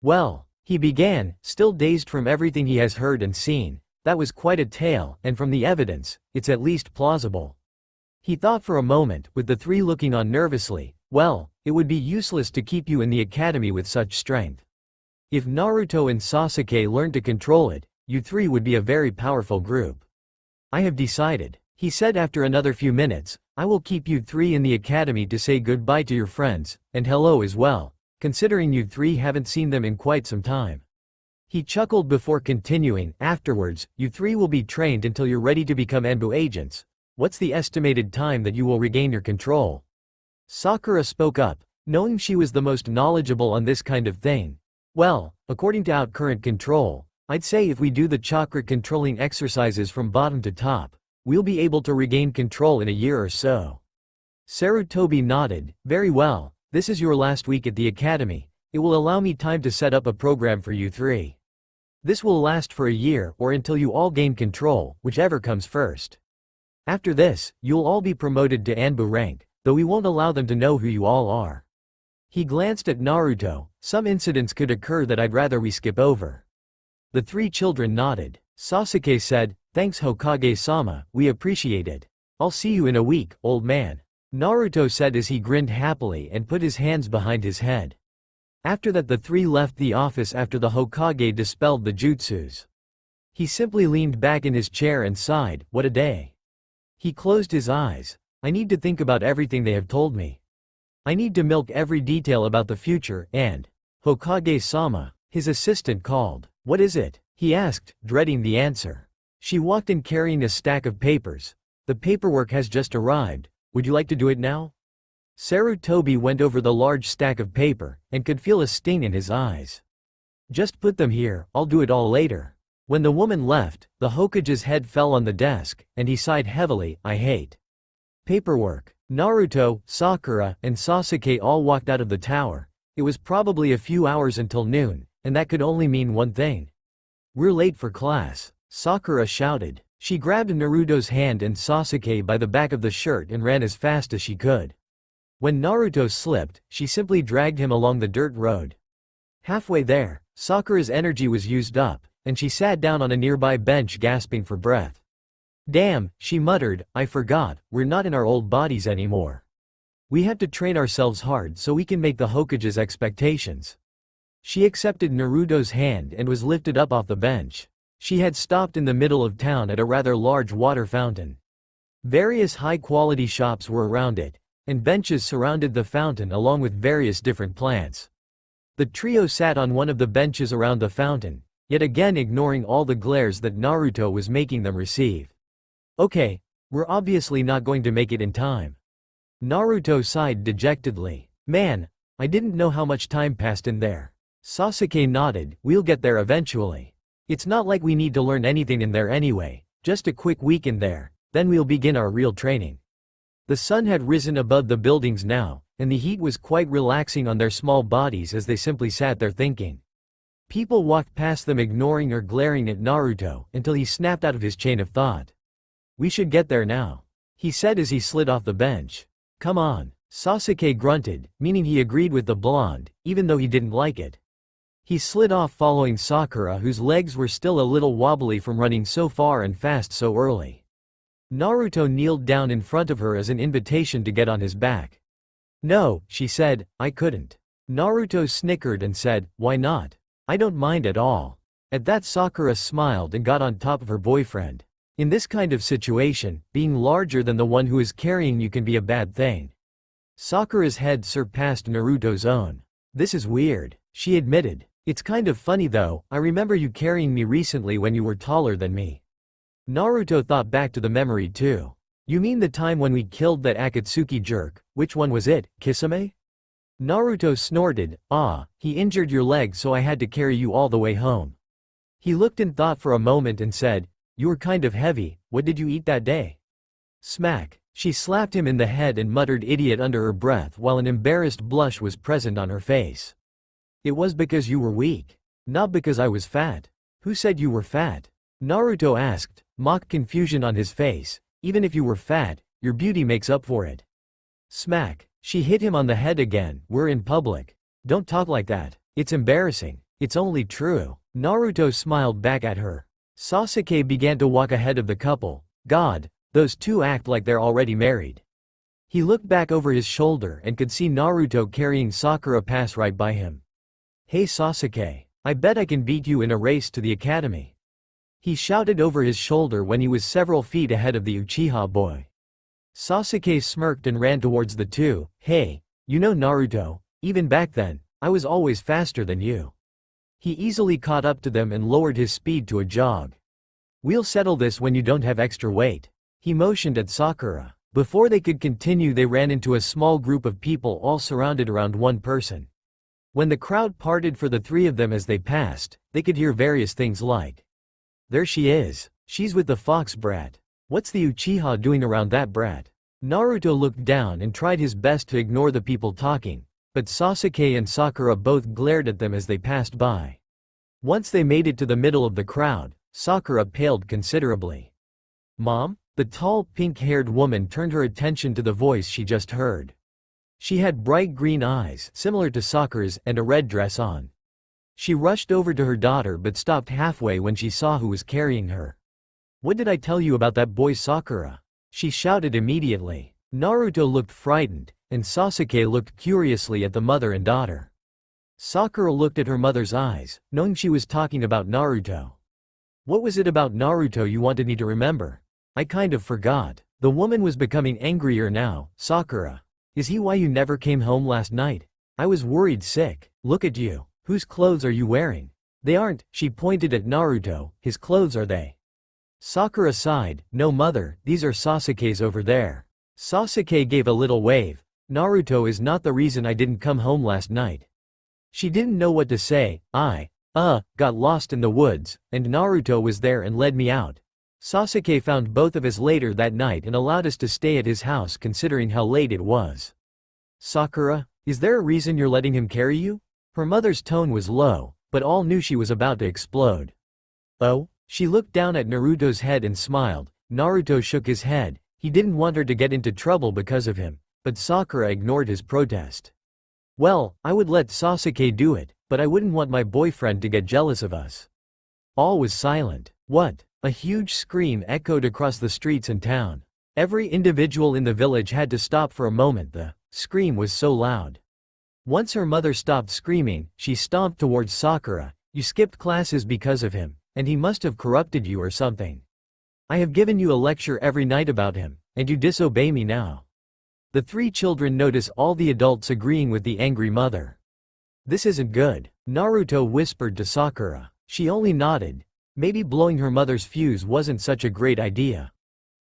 Well, he began, still dazed from everything he has heard and seen. That was quite a tale, and from the evidence, it's at least plausible. He thought for a moment, with the three looking on nervously. Well, it would be useless to keep you in the academy with such strength. If Naruto and Sasuke learned to control it, you three would be a very powerful group. I have decided, he said after another few minutes, I will keep you three in the academy to say goodbye to your friends, and hello as well, considering you three haven't seen them in quite some time. He chuckled before continuing, afterwards, you three will be trained until you're ready to become Enbu agents. What's the estimated time that you will regain your control? Sakura spoke up, knowing she was the most knowledgeable on this kind of thing. Well, according to current control, I'd say if we do the chakra controlling exercises from bottom to top, we'll be able to regain control in a year or so. Sarutobi nodded. Very well, this is your last week at the academy. It will allow me time to set up a program for you three. This will last for a year or until you all gain control, whichever comes first. After this, you'll all be promoted to Anbu rank, though we won't allow them to know who you all are. He glanced at Naruto. Some incidents could occur that I'd rather we skip over. The three children nodded. Sasuke said, thanks Hokage-sama, we appreciate it. I'll see you in a week, old man. Naruto said as he grinned happily and put his hands behind his head. After that, the three left the office after the Hokage dispelled the jutsus. He simply leaned back in his chair and sighed, what a day. He closed his eyes. I need to think about everything they have told me. I need to milk every detail about the future and… Hokage-sama, his assistant called. What is it? He asked, dreading the answer. She walked in carrying a stack of papers. The paperwork has just arrived. Would you like to do it now? Sarutobi went over the large stack of paper, and could feel a sting in his eyes. Just put them here, I'll do it all later. When the woman left, the Hokage's head fell on the desk, and he sighed heavily, I hate paperwork. Naruto, Sakura, and Sasuke all walked out of the tower. It was probably a few hours until noon, and that could only mean one thing. We're late for class, Sakura shouted. She grabbed Naruto's hand and Sasuke by the back of the shirt and ran as fast as she could. When Naruto slipped, she simply dragged him along the dirt road. Halfway there, Sakura's energy was used up, and she sat down on a nearby bench gasping for breath. Damn, she muttered, I forgot, we're not in our old bodies anymore. We have to train ourselves hard so we can make the Hokage's expectations. She accepted Naruto's hand and was lifted up off the bench. She had stopped in the middle of town at a rather large water fountain. Various high-quality shops were around it, and benches surrounded the fountain along with various different plants. The trio sat on one of the benches around the fountain, yet again ignoring all the glares that Naruto was making them receive. Okay, we're obviously not going to make it in time. Naruto sighed dejectedly. Man, I didn't know how much time passed in there. Sasuke nodded, we'll get there eventually. It's not like we need to learn anything in there anyway, just a quick week in there, then we'll begin our real training. The sun had risen above the buildings now, and the heat was quite relaxing on their small bodies as they simply sat there thinking. People walked past them ignoring or glaring at Naruto until he snapped out of his chain of thought. We should get there now, he said as he slid off the bench. Come on, Sasuke grunted, meaning he agreed with the blonde, even though he didn't like it. He slid off following Sakura, whose legs were still a little wobbly from running so far and fast so early. Naruto kneeled down in front of her as an invitation to get on his back. No, she said, I couldn't. Naruto snickered and said, why not? I don't mind at all. At that, Sakura smiled and got on top of her boyfriend. In this kind of situation, being larger than the one who is carrying you can be a bad thing. Sakura's head surpassed Naruto's own. This is weird, she admitted. It's kind of funny though, I remember you carrying me recently when you were taller than me. Naruto thought back to the memory too. You mean the time when we killed that Akatsuki jerk? Which one was it, Kisame? Naruto snorted, ah, he injured your leg so I had to carry you all the way home. He looked in thought for a moment and said, you were kind of heavy, what did you eat that day? Smack. She slapped him in the head and muttered idiot under her breath while an embarrassed blush was present on her face. It was because you were weak. Not because I was fat. Who said you were fat? Naruto asked, mock confusion on his face. Even if you were fat, your beauty makes up for it. Smack. She hit him on the head again. We're in public. Don't talk like that. It's embarrassing. It's only true. Naruto smiled back at her. Sasuke began to walk ahead of the couple. God, those two act like they're already married. He looked back over his shoulder and could see Naruto carrying Sakura pass right by him. Hey Sasuke, I bet I can beat you in a race to the academy. He shouted over his shoulder when he was several feet ahead of the Uchiha boy. Sasuke smirked and ran towards the two. Hey, you know Naruto, even back then, I was always faster than you. He easily caught up to them and lowered his speed to a jog. We'll settle this when you don't have extra weight. He motioned at Sakura. Before they could continue, they ran into a small group of people all surrounded around one person. When the crowd parted for the three of them as they passed, they could hear various things like, there she is. She's with the fox brat. What's the Uchiha doing around that brat? Naruto looked down and tried his best to ignore the people talking, but Sasuke and Sakura both glared at them as they passed by. Once they made it to the middle of the crowd, Sakura paled considerably. Mom? The tall, pink-haired woman turned her attention to the voice she just heard. She had bright green eyes, similar to Sakura's, and a red dress on. She rushed over to her daughter but stopped halfway when she saw who was carrying her. What did I tell you about that boy Sakura? She shouted immediately. Naruto looked frightened, and Sasuke looked curiously at the mother and daughter. Sakura looked at her mother's eyes, knowing she was talking about Naruto. What was it about Naruto you wanted me to remember? I kind of forgot. The woman was becoming angrier now. Sakura. Is he why you never came home last night? I was worried sick. Look at you. Whose clothes are you wearing? They aren't, she pointed at Naruto, his clothes are they? Sakura sighed, no mother, these are Sasuke's over there. Sasuke gave a little wave. Naruto is not the reason I didn't come home last night. She didn't know what to say. I got lost in the woods, and Naruto was there and led me out. Sasuke found both of us later that night and allowed us to stay at his house considering how late it was. Sakura, is there a reason you're letting him carry you? Her mother's tone was low, but all knew she was about to explode. Oh? She looked down at Naruto's head and smiled. Naruto shook his head. He didn't want her to get into trouble because of him, but Sakura ignored his protest. Well, I would let Sasuke do it, but I wouldn't want my boyfriend to get jealous of us. All was silent. What? A huge scream echoed across the streets and town. Every individual in the village had to stop for a moment, the scream was so loud. Once her mother stopped screaming, she stomped towards Sakura. You skipped classes because of him, and he must have corrupted you or something. I have given you a lecture every night about him, and you disobey me now. The three children notice all the adults agreeing with the angry mother. This isn't good, Naruto whispered to Sakura. She only nodded. Maybe blowing her mother's fuse wasn't such a great idea.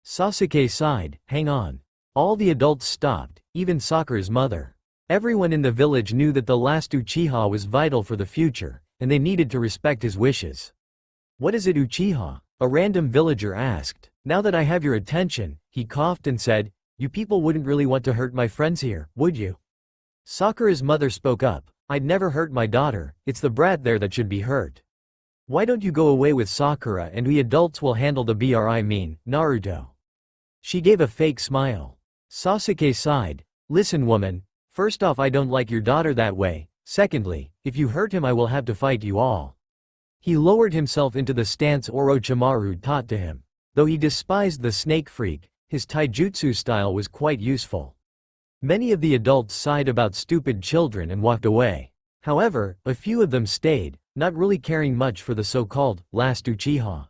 Sasuke sighed, hang on. All the adults stopped, even Sakura's mother. Everyone in the village knew that the last Uchiha was vital for the future, and they needed to respect his wishes. "What is it, Uchiha?" a random villager asked. "Now that I have your attention," he coughed and said, "you people wouldn't really want to hurt my friends here, would you?" Sakura's mother spoke up. "I'd never hurt my daughter, it's the brat there that should be hurt. Why don't you go away with Sakura and we adults will handle the Naruto." She gave a fake smile. Sasuke sighed. "Listen, woman, first off, I don't like your daughter that way. Secondly, if you hurt him I will have to fight you all." He lowered himself into the stance Orochimaru taught to him. Though he despised the snake freak, his taijutsu style was quite useful. Many of the adults sighed about stupid children and walked away. However, a few of them stayed, not really caring much for the so-called last Uchiha.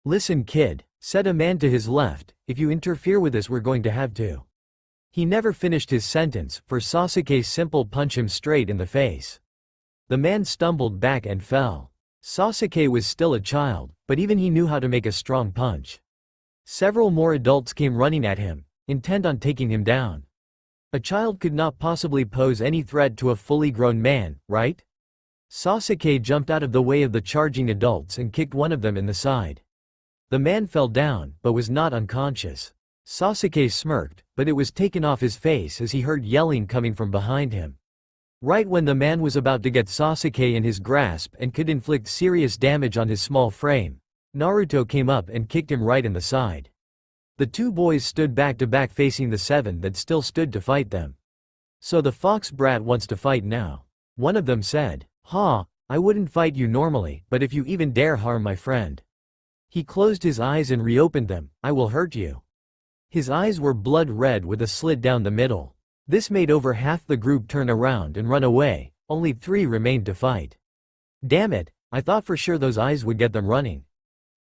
"Listen, kid," said a man to his left, "if you interfere with this we're going to have to." He never finished his sentence, for Sasuke's simple punch him straight in the face. The man stumbled back and fell. Sasuke was still a child, but even he knew how to make a strong punch. Several more adults came running at him, intent on taking him down. A child could not possibly pose any threat to a fully grown man, right? Sasuke jumped out of the way of the charging adults and kicked one of them in the side. The man fell down, but was not unconscious. Sasuke smirked, but it was taken off his face as he heard yelling coming from behind him. Right when the man was about to get Sasuke in his grasp and could inflict serious damage on his small frame, Naruto came up and kicked him right in the side. The two boys stood back to back facing the seven that still stood to fight them. "So the fox brat wants to fight now," one of them said. "Ha, I wouldn't fight you normally, but if you even dare harm my friend." He closed his eyes and reopened them. "I will hurt you." His eyes were blood red with a slit down the middle. This made over half the group turn around and run away, only 3 remained to fight. "Damn it, I thought for sure those eyes would get them running,"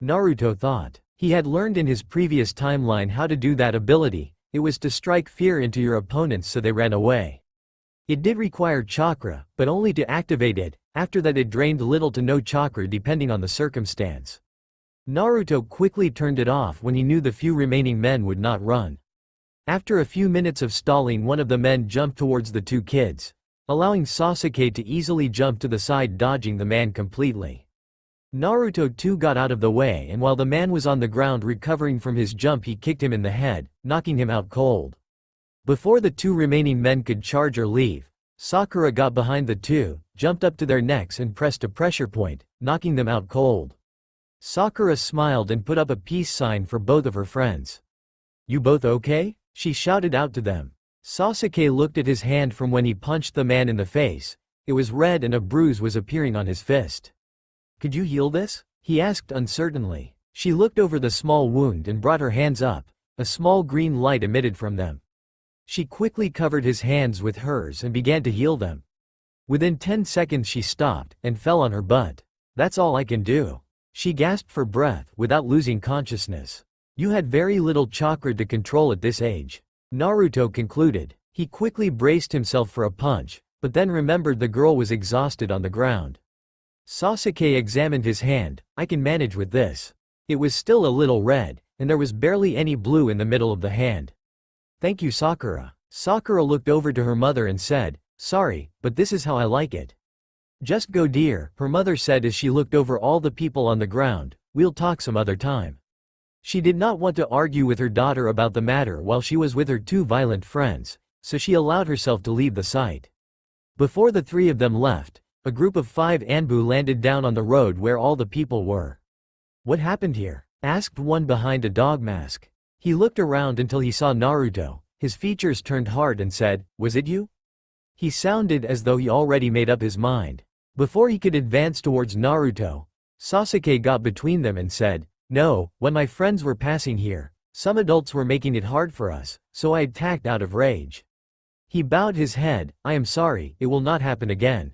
Naruto thought. He had learned in his previous timeline how to do that ability. It was to strike fear into your opponents so they ran away. It did require chakra, but only to activate it. After that it drained little to no chakra depending on the circumstance. Naruto quickly turned it off when he knew the few remaining men would not run. After a few minutes of stalling, one of the men jumped towards the 2 kids, allowing Sasuke to easily jump to the side, dodging the man completely. Naruto too got out of the way, and while the man was on the ground recovering from his jump he kicked him in the head, knocking him out cold. Before the 2 remaining men could charge or leave, Sakura got behind the 2, jumped up to their necks and pressed a pressure point, knocking them out cold. Sakura smiled and put up a peace sign for both of her friends. "You both okay?" she shouted out to them. Sasuke looked at his hand from when he punched the man in the face. It was red and a bruise was appearing on his fist. "Could you heal this?" he asked uncertainly. She looked over the small wound and brought her hands up. A small green light emitted from them. She quickly covered his hands with hers and began to heal them. Within 10 seconds she stopped and fell on her butt. "That's all I can do." She gasped for breath without losing consciousness. "You had very little chakra to control at this age," Naruto concluded. He quickly braced himself for a punch, but then remembered the girl was exhausted on the ground. Sasuke examined his hand. "I can manage with this." It was still a little red, and there was barely any blue in the middle of the hand. "Thank you, Sakura." Sakura looked over to her mother and said, "Sorry, but this is how I like it." "Just go, dear," her mother said as she looked over all the people on the ground. "We'll talk some other time." She did not want to argue with her daughter about the matter while she was with her 2 violent friends, so she allowed herself to leave the site. Before the 3 of them left, a group of 5 Anbu landed down on the road where all the people were. "What happened here?" asked one behind a dog mask. He looked around until he saw Naruto. His features turned hard and said, "Was it you?" He sounded as though he already made up his mind. Before he could advance towards Naruto, Sasuke got between them and said, "No, when my friends were passing here, some adults were making it hard for us, so I attacked out of rage." He bowed his head. "I am sorry, it will not happen again."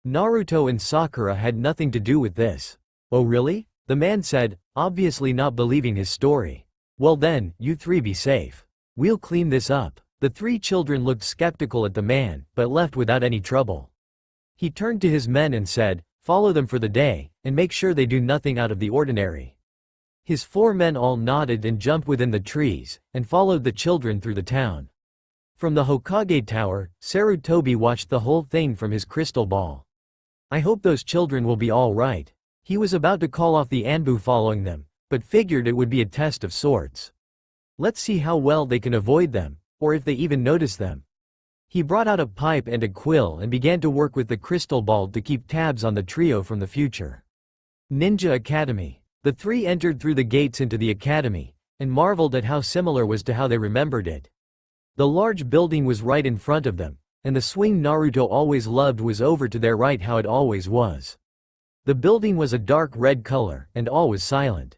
Naruto and Sakura had nothing to do with this. "Oh really?" the man said, obviously not believing his story. "Well then, you 3 be safe. We'll clean this up." The 3 children looked skeptical at the man, but left without any trouble. He turned to his men and said, "Follow them for the day, and make sure they do nothing out of the ordinary." His 4 men all nodded and jumped within the trees, and followed the children through the town. From the Hokage Tower, Sarutobi watched the whole thing from his crystal ball. I hope those children will be all right. He was about to call off the Anbu following them, but figured it would be a test of sorts. Let's see how well they can avoid them, or if they even notice them. He brought out a pipe and a quill and began to work with the crystal ball to keep tabs on the trio from the future. Ninja Academy. The three entered through the gates into the academy, and marveled at how similar was to how they remembered it. The large building was right in front of them, and the swing Naruto always loved was over to their right how it always was. The building was a dark red color, and all was silent.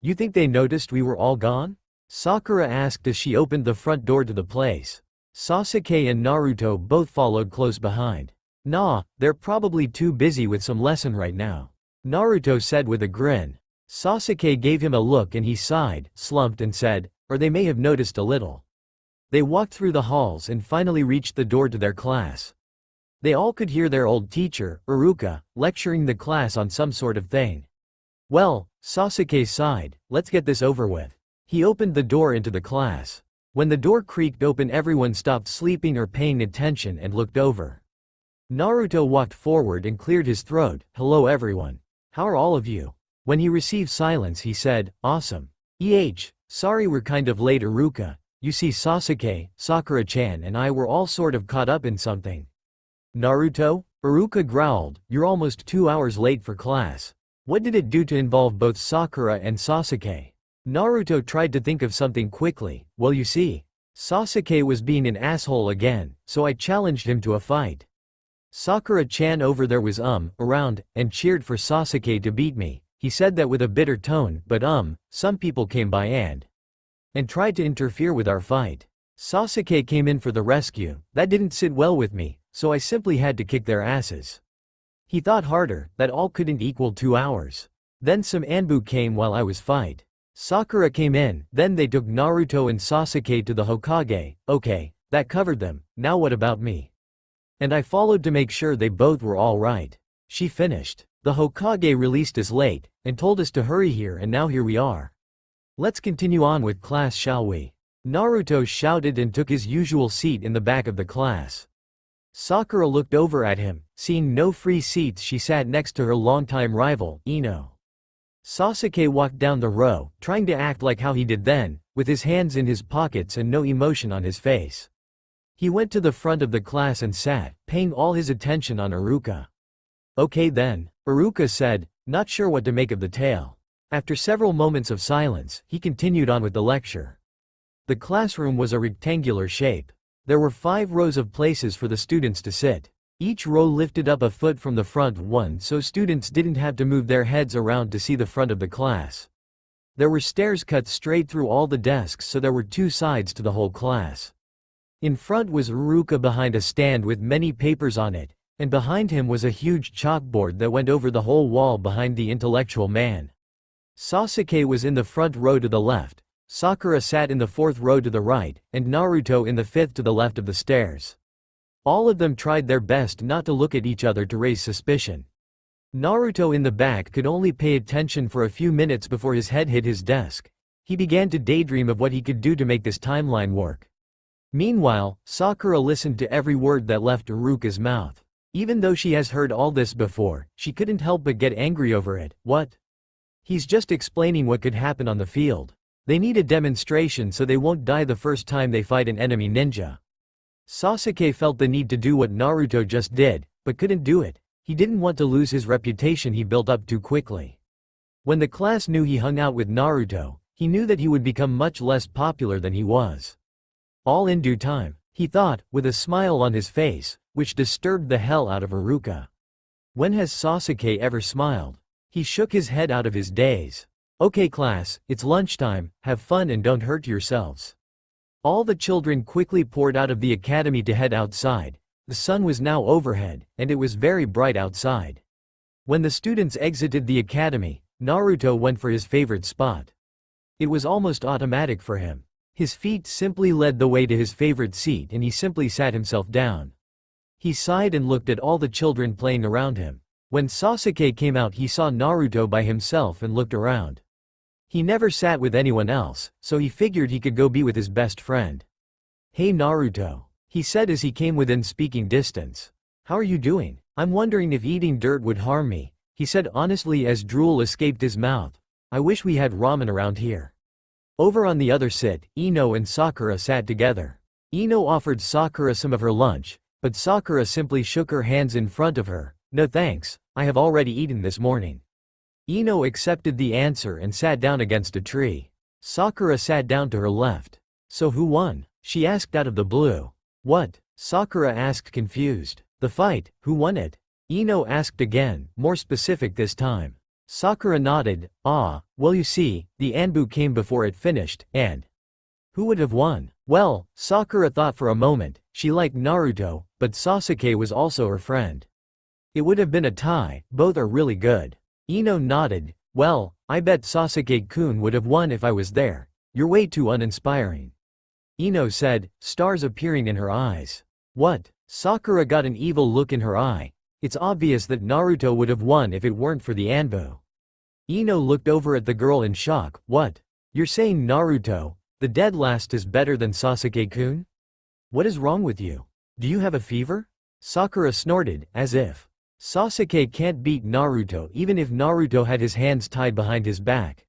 You think they noticed we were all gone? Sakura asked as she opened the front door to the place. Sasuke and Naruto both followed close behind. Nah, they're probably too busy with some lesson right now, Naruto said with a grin. Sasuke gave him a look and he sighed, slumped and said, or they may have noticed a little. They walked through the halls and finally reached the door to their class. They all could hear their old teacher, Iruka, lecturing the class on some sort of thing. Well, Sasuke sighed, let's get this over with. He opened the door into the class. When the door creaked open, everyone stopped sleeping or paying attention and looked over. Naruto walked forward and cleared his throat. Hello everyone. How are all of you? When he received silence he said, awesome. Sorry we're kind of late Iruka. You see Sasuke, Sakura-chan and I were all sort of caught up in something. Naruto? Iruka growled, you're almost 2 hours late for class. What did it do to involve both Sakura and Sasuke? Naruto tried to think of something quickly. Well you see, Sasuke was being an asshole again, so I challenged him to a fight. Sakura-chan over there was around, and cheered for Sasuke to beat me. He said that with a bitter tone, but some people came by and tried to interfere with our fight. Sasuke came in for the rescue. That didn't sit well with me, so I simply had to kick their asses. He thought harder, that all couldn't equal 2 hours. Then some Anbu came while I was fight. Sakura came in, then they took Naruto and Sasuke to the Hokage. Okay, that covered them, now what about me? And I followed to make sure they both were all right. She finished. The Hokage released us late, and told us to hurry here and now here we are. Let's continue on with class shall we? Naruto shouted and took his usual seat in the back of the class. Sakura looked over at him, seeing no free seats she sat next to her longtime rival, Ino. Sasuke walked down the row, trying to act like how he did then, with his hands in his pockets and no emotion on his face. He went to the front of the class and sat, paying all his attention on Iruka. Okay then, Iruka said, not sure what to make of the tale. After several moments of silence, he continued on with the lecture. The classroom was a rectangular shape. There were 5 rows of places for the students to sit. Each row lifted up a foot from the front one so students didn't have to move their heads around to see the front of the class. There were stairs cut straight through all the desks so there were 2 sides to the whole class. In front was Iruka behind a stand with many papers on it, and behind him was a huge chalkboard that went over the whole wall behind the intellectual man. Sasuke was in the front row to the left, Sakura sat in the 4th row to the right, and Naruto in the 5th to the left of the stairs. All of them tried their best not to look at each other to raise suspicion. Naruto in the back could only pay attention for a few minutes before his head hit his desk. He began to daydream of what he could do to make this timeline work. Meanwhile, Sakura listened to every word that left Iruka's mouth. Even though she has heard all this before, she couldn't help but get angry over it. What? He's just explaining what could happen on the field. They need a demonstration so they won't die the first time they fight an enemy ninja. Sasuke felt the need to do what Naruto just did, but couldn't do it. He didn't want to lose his reputation he built up too quickly. When the class knew he hung out with Naruto, he knew that he would become much less popular than he was. All in due time, he thought, with a smile on his face, which disturbed the hell out of Iruka. When has Sasuke ever smiled? He shook his head out of his daze. Okay class, it's lunchtime, have fun and don't hurt yourselves. All the children quickly poured out of the academy to head outside. The sun was now overhead, and it was very bright outside. When the students exited the academy, Naruto went for his favorite spot. It was almost automatic for him. His feet simply led the way to his favorite seat and he simply sat himself down. He sighed and looked at all the children playing around him. When Sasuke came out he saw Naruto by himself and looked around. He never sat with anyone else, so he figured he could go be with his best friend. "Hey Naruto," he said as he came within speaking distance. "How are you doing? I'm wondering if eating dirt would harm me," he said honestly as drool escaped his mouth. "I wish we had ramen around here." Over on the other side, Ino and Sakura sat together. Ino offered Sakura some of her lunch, but Sakura simply shook her hands in front of her. "No thanks, I have already eaten this morning." Ino accepted the answer and sat down against a tree. Sakura sat down to her left. "So who won?" she asked out of the blue. "What?" Sakura asked confused. "The fight, who won it?" Ino asked again, more specific this time. Sakura nodded. Well you see, the Anbu came before it finished, and who would have won? Well, Sakura thought for a moment. She liked Naruto, but Sasuke was also her friend. It would have been a tie, both are really good. Ino nodded. "Well, I bet Sasuke-kun would have won if I was there. You're way too uninspiring." Ino said, stars appearing in her eyes. "What?" Sakura got an evil look in her eye. "It's obvious that Naruto would have won if it weren't for the Anbu." Ino looked over at the girl in shock. "What? You're saying Naruto, the dead last, is better than Sasuke-kun? What is wrong with you? Do you have a fever?" Sakura snorted, as if Sasuke can't beat Naruto even if Naruto had his hands tied behind his back.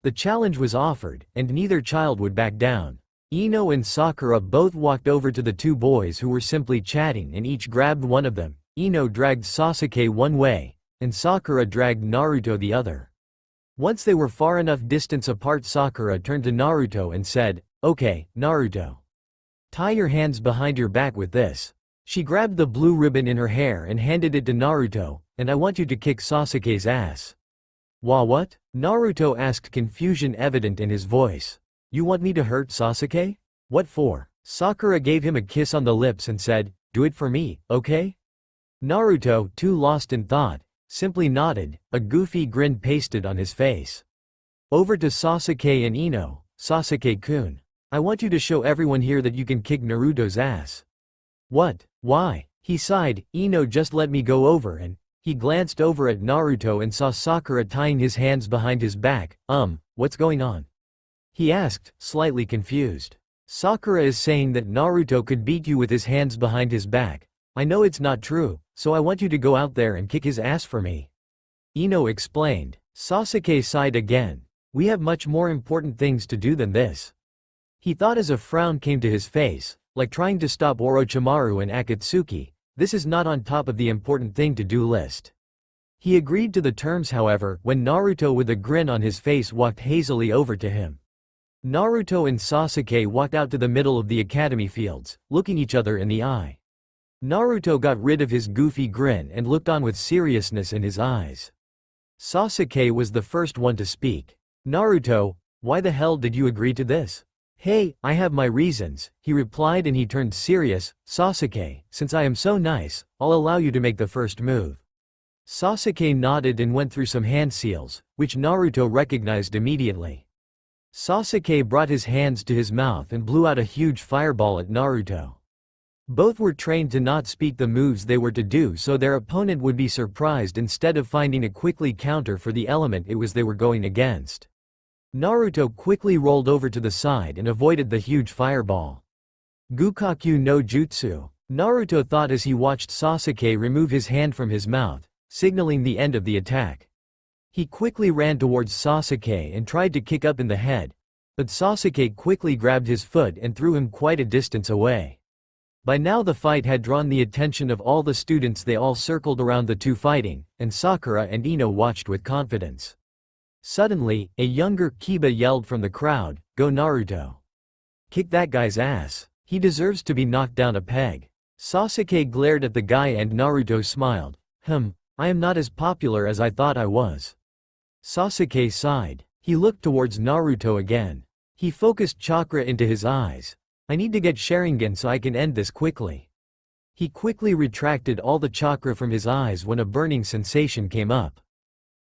The challenge was offered, and neither child would back down. Ino and Sakura both walked over to the two boys who were simply chatting and each grabbed one of them. Ino dragged Sasuke one way, and Sakura dragged Naruto the other. Once they were far enough distance apart, Sakura turned to Naruto and said, "Okay, Naruto. Tie your hands behind your back with this." She grabbed the blue ribbon in her hair and handed it to Naruto, "And I want you to kick Sasuke's ass." What?" Naruto asked, confusion evident in his voice. "You want me to hurt Sasuke? What for?" Sakura gave him a kiss on the lips and said, "Do it for me, okay?" Naruto, too lost in thought, simply nodded, a goofy grin pasted on his face. Over to Sasuke and Ino. "Sasuke-kun, I want you to show everyone here that you can kick Naruto's ass." "What? Why?" He sighed. "Ino just let me go over," and he glanced over at Naruto and saw Sakura tying his hands behind his back. What's going on?" he asked, slightly confused. "Sakura is saying that Naruto could beat you with his hands behind his back. I know it's not true, so I want you to go out there and kick his ass for me," Ino explained. Sasuke sighed again. "We have much more important things to do than this." He thought as a frown came to his face, like trying to stop Orochimaru and Akatsuki. This is not on top of the important thing to do list. He agreed to the terms, however, when Naruto with a grin on his face walked hazily over to him. Naruto and Sasuke walked out to the middle of the academy fields, looking each other in the eye. Naruto got rid of his goofy grin and looked on with seriousness in his eyes. Sasuke was the first one to speak. "Naruto, why the hell did you agree to this?" "Hey, I have my reasons," he replied, and he turned serious. "Sasuke, since I am so nice, I'll allow you to make the first move." Sasuke nodded and went through some hand seals, which Naruto recognized immediately. Sasuke brought his hands to his mouth and blew out a huge fireball at Naruto. Both were trained to not speak the moves they were to do, so their opponent would be surprised instead of finding a quickly counter for the element it was they were going against. Naruto quickly rolled over to the side and avoided the huge fireball. Gukaku no Jutsu, Naruto thought as he watched Sasuke remove his hand from his mouth, signaling the end of the attack. He quickly ran towards Sasuke and tried to kick up in the head, but Sasuke quickly grabbed his foot and threw him quite a distance away. By now the fight had drawn the attention of all the students. They all circled around the two fighting, and Sakura and Ino watched with confidence. Suddenly, a younger Kiba yelled from the crowd, "Go Naruto! Kick that guy's ass. He deserves to be knocked down a peg." Sasuke glared at the guy and Naruto smiled. I am not as popular as I thought I was." Sasuke sighed. He looked towards Naruto again. He focused chakra into his eyes. "I need to get Sharingan so I can end this quickly." He quickly retracted all the chakra from his eyes when a burning sensation came up.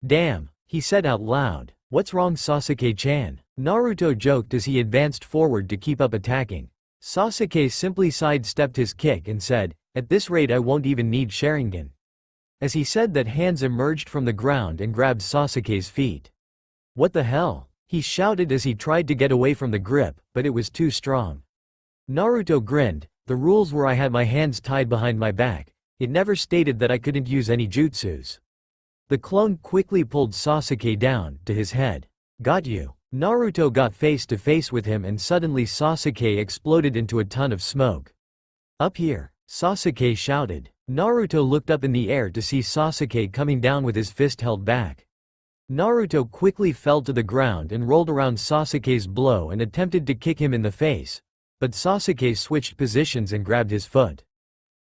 "Damn," he said out loud. "What's wrong, Sasuke-chan?" Naruto joked as he advanced forward to keep up attacking. Sasuke simply sidestepped his kick and said, "At this rate I won't even need Sharingan." As he said that, hands emerged from the ground and grabbed Sasuke's feet. "What the hell?" he shouted as he tried to get away from the grip, but it was too strong. Naruto grinned. The rules were I had my hands tied behind my back. It never stated that I couldn't use any jutsus. The clone quickly pulled Sasuke down to his head. Got you. Naruto got face to face with him and suddenly Sasuke exploded into a ton of smoke. Up here, Sasuke shouted. Naruto looked up in the air to see Sasuke coming down with his fist held back. Naruto quickly fell to the ground and rolled around Sasuke's blow and attempted to kick him in the face, but Sasuke switched positions and grabbed his foot.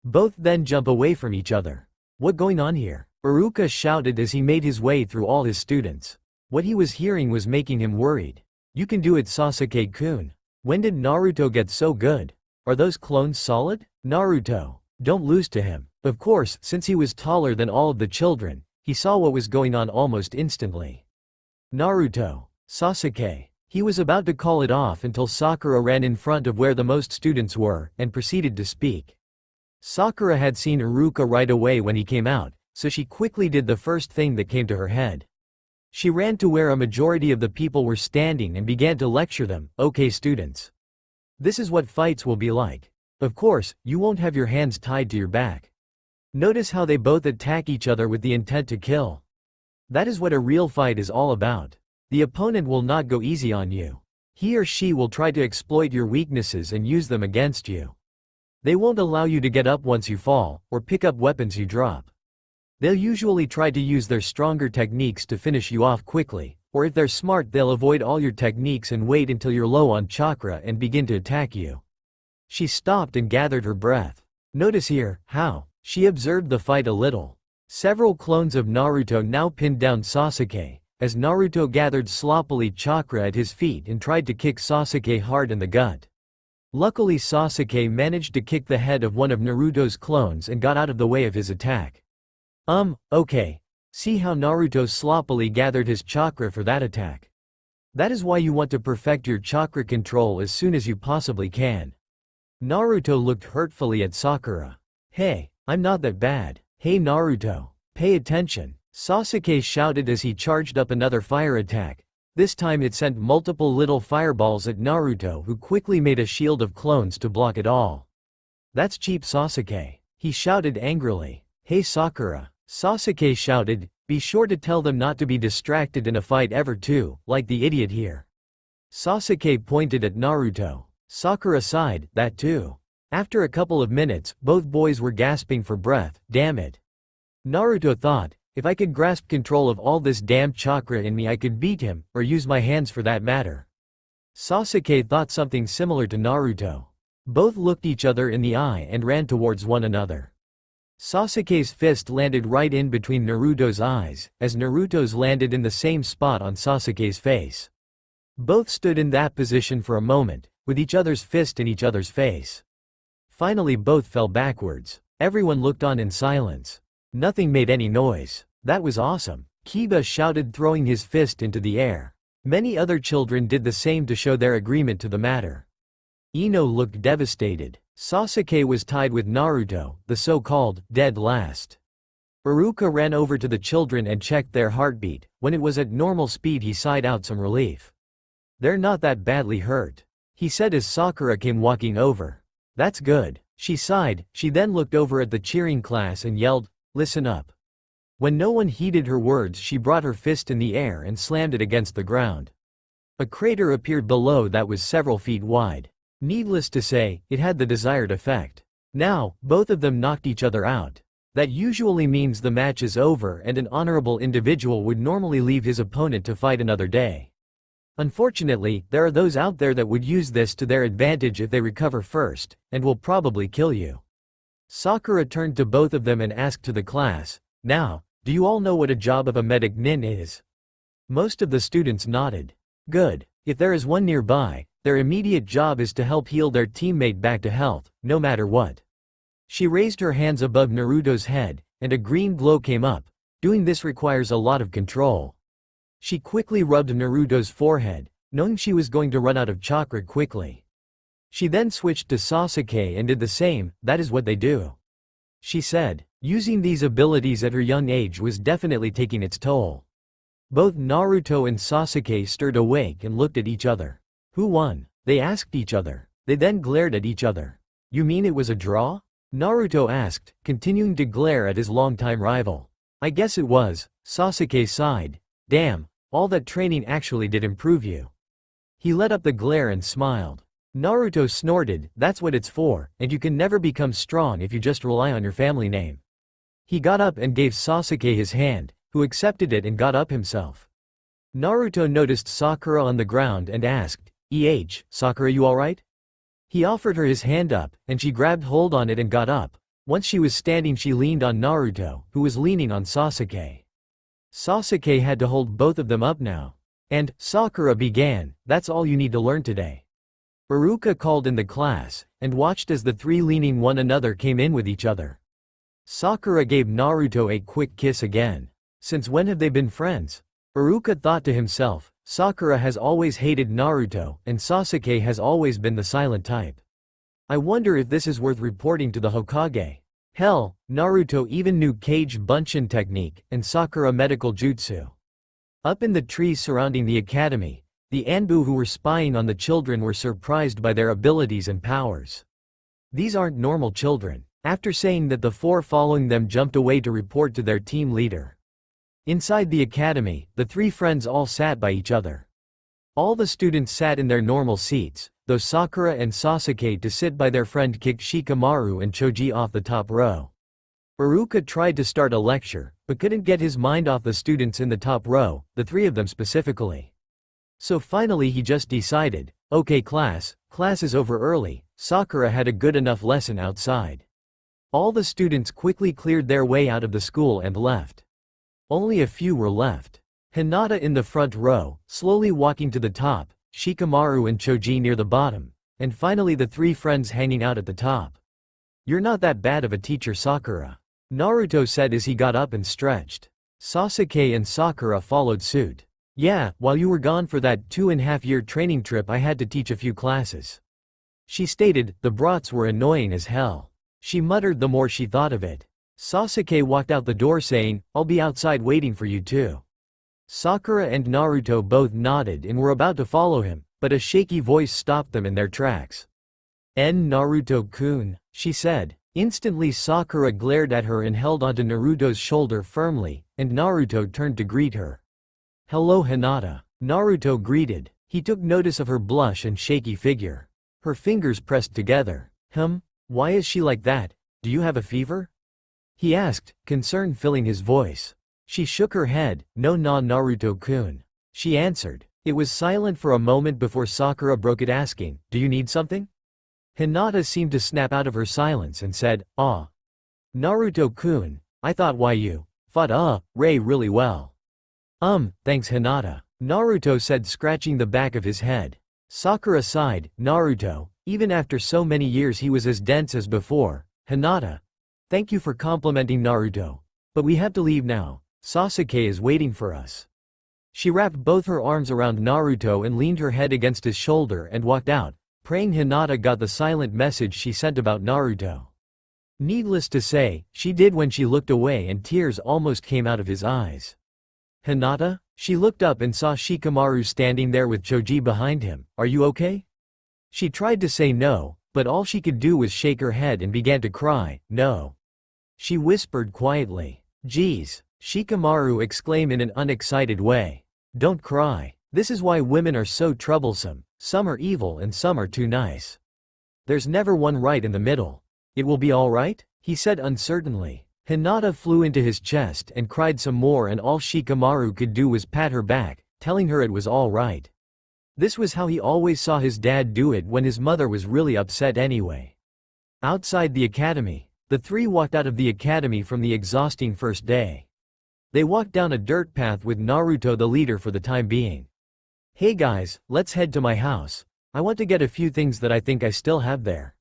Both then jump away from each other. What going on here? Iruka shouted as he made his way through all his students. What he was hearing was making him worried. You can do it, Sasuke-kun. When did Naruto get so good? Are those clones solid? Naruto, don't lose to him. Of course, since he was taller than all of the children, he saw what was going on almost instantly. Naruto, Sasuke. He was about to call it off until Sakura ran in front of where the most students were and proceeded to speak. Sakura had seen Iruka right away when he came out, so she quickly did the first thing that came to her head. She ran to where a majority of the people were standing and began to lecture them. Okay, students. This is what fights will be like. Of course, you won't have your hands tied to your back. Notice how they both attack each other with the intent to kill. That is what a real fight is all about. The opponent will not go easy on you. He or she will try to exploit your weaknesses and use them against you. They won't allow you to get up once you fall, or pick up weapons you drop. They'll usually try to use their stronger techniques to finish you off quickly, or if they're smart they'll avoid all your techniques and wait until you're low on chakra and begin to attack you. She stopped and gathered her breath. Notice here, how she observed the fight a little. Several clones of Naruto now pinned down Sasuke, as Naruto gathered sloppily chakra at his feet and tried to kick Sasuke hard in the gut. Luckily Sasuke managed to kick the head of one of Naruto's clones and got out of the way of his attack. Okay. See how Naruto sloppily gathered his chakra for that attack. That is why you want to perfect your chakra control as soon as you possibly can. Naruto looked hurtfully at Sakura. Hey, I'm not that bad. Hey Naruto, pay attention. Sasuke shouted as he charged up another fire attack. This time it sent multiple little fireballs at Naruto, who quickly made a shield of clones to block it all. That's cheap, Sasuke. He shouted angrily. Hey Sakura. Sasuke shouted, be sure to tell them not to be distracted in a fight ever too, like the idiot here. Sasuke pointed at Naruto. Sakura sighed, that too. After a couple of minutes, both boys were gasping for breath. Damn it. Naruto thought, if I could grasp control of all this damn chakra in me I could beat him, or use my hands for that matter. Sasuke thought something similar to Naruto. Both looked each other in the eye and ran towards one another. Sasuke's fist landed right in between Naruto's eyes, as Naruto's landed in the same spot on Sasuke's face. Both stood in that position for a moment, with each other's fist in each other's face. Finally both fell backwards. Everyone looked on in silence. Nothing made any noise. That was awesome. Kiba shouted, throwing his fist into the air. Many other children did the same to show their agreement to the matter. Ino looked devastated. Sasuke was tied with Naruto, the so-called dead last. Iruka ran over to the children and checked their heartbeat. When it was at normal speed he sighed out some relief. They're not that badly hurt, he said as Sakura came walking over. That's good. She sighed. She then looked over at the cheering class and yelled, listen up. When no one heeded her words she brought her fist in the air and slammed it against the ground. A crater appeared below that was several feet wide. Needless to say, it had the desired effect. Now, both of them knocked each other out. That usually means the match is over and an honorable individual would normally leave his opponent to fight another day. Unfortunately, there are those out there that would use this to their advantage if they recover first, and will probably kill you. Sakura turned to both of them and asked to the class, now, do you all know what a job of a medic nin is? Most of the students nodded. Good. If there is one nearby, their immediate job is to help heal their teammate back to health, no matter what. She raised her hands above Naruto's head, and a green glow came up. Doing this requires a lot of control. She quickly rubbed Naruto's forehead, knowing she was going to run out of chakra quickly. She then switched to Sasuke and did the same. That is what they do, she said. Using these abilities at her young age was definitely taking its toll. Both Naruto and Sasuke stirred awake and looked at each other. Who won? They asked each other. They then glared at each other. You mean it was a draw? Naruto asked, continuing to glare at his longtime rival. I guess it was, Sasuke sighed. Damn, all that training actually did improve you. He let up the glare and smiled. Naruto snorted, that's what it's for, and you can never become strong if you just rely on your family name. He got up and gave Sasuke his hand, who accepted it and got up himself. Naruto noticed Sakura on the ground and asked, Sakura, you alright? He offered her his hand up, and she grabbed hold on it and got up. Once she was standing, she leaned on Naruto, who was leaning on Sasuke. Sasuke had to hold both of them up now. And Sakura began, that's all you need to learn today. Iruka called in the class, and watched as the three leaning one another came in with each other. Sakura gave Naruto a quick kiss again. Since when have they been friends? Iruka thought to himself, Sakura has always hated Naruto, and Sasuke has always been the silent type. I wonder if this is worth reporting to the Hokage. Hell, Naruto even knew Kage Bunshin technique, and Sakura medical jutsu. Up in the trees surrounding the academy, the Anbu who were spying on the children were surprised by their abilities and powers. These aren't normal children. After saying that, the four following them jumped away to report to their team leader. Inside the academy, the three friends all sat by each other. All the students sat in their normal seats, though Sakura and Sasuke to sit by their friend kicked Shikamaru and Choji off the top row. Iruka tried to start a lecture, but couldn't get his mind off the students in the top row, the three of them specifically. So finally he just decided, okay class is over early. Sakura had a good enough lesson outside. All the students quickly cleared their way out of the school and left. Only a few were left. Hinata in the front row, slowly walking to the top, Shikamaru and Choji near the bottom, and finally the three friends hanging out at the top. You're not that bad of a teacher, Sakura, Naruto said as he got up and stretched. Sasuke and Sakura followed suit. Yeah, while you were gone for that 2.5-year training trip I had to teach a few classes. She stated, the brats were annoying as hell. She muttered the more she thought of it. Sasuke walked out the door saying, I'll be outside waiting for you too. Sakura and Naruto both nodded and were about to follow him, but a shaky voice stopped them in their tracks. Naruto-kun, she said. Instantly Sakura glared at her and held onto Naruto's shoulder firmly, and Naruto turned to greet her. Hello Hinata, Naruto greeted. He took notice of her blush and shaky figure. Her fingers pressed together. Why is she like that? Do you have a fever? He asked, concern filling his voice. She shook her head, no Naruto-kun. She answered. It was silent for a moment before Sakura broke it asking, do you need something? Hinata seemed to snap out of her silence and said, ah. Naruto-kun, I thought why you fought Ray really well. Thanks Hinata, Naruto said scratching the back of his head. Sakura sighed, Naruto, even after so many years he was as dense as before. Hinata. Thank you for complimenting Naruto. But we have to leave now. Sasuke is waiting for us. She wrapped both her arms around Naruto and leaned her head against his shoulder and walked out, praying Hinata got the silent message she sent about Naruto. Needless to say, she did when she looked away and tears almost came out of his eyes. Hinata? She looked up and saw Shikamaru standing there with Choji behind him. Are you okay? She tried to say no, but all she could do was shake her head and began to cry. No. She whispered quietly. Geez, Shikamaru exclaimed in an unexcited way. Don't cry. This is why women are so troublesome. Some are evil and some are too nice. There's never one right in the middle. It will be all right? He said uncertainly. Hinata flew into his chest and cried some more, and all Shikamaru could do was pat her back, telling her it was all right. This was how he always saw his dad do it when his mother was really upset anyway. Outside the academy, the three walked out of the academy from the exhausting first day. They walked down a dirt path with Naruto the leader for the time being. Hey guys, let's head to my house. I want to get a few things that I think I still have there.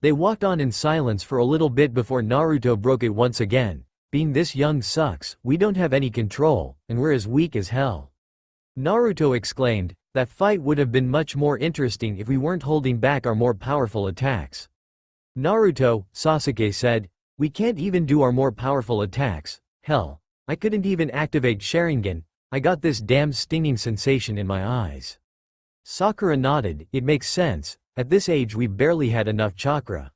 They walked on in silence for a little bit before Naruto broke it once again. Being this young sucks, we don't have any control, and we're as weak as hell. Naruto exclaimed, that fight would have been much more interesting if we weren't holding back our more powerful attacks. Naruto, Sasuke said, we can't even do our more powerful attacks. Hell, I couldn't even activate Sharingan. I got this damn stinging sensation in my eyes. Sakura nodded, it makes sense, at this age we barely had enough chakra.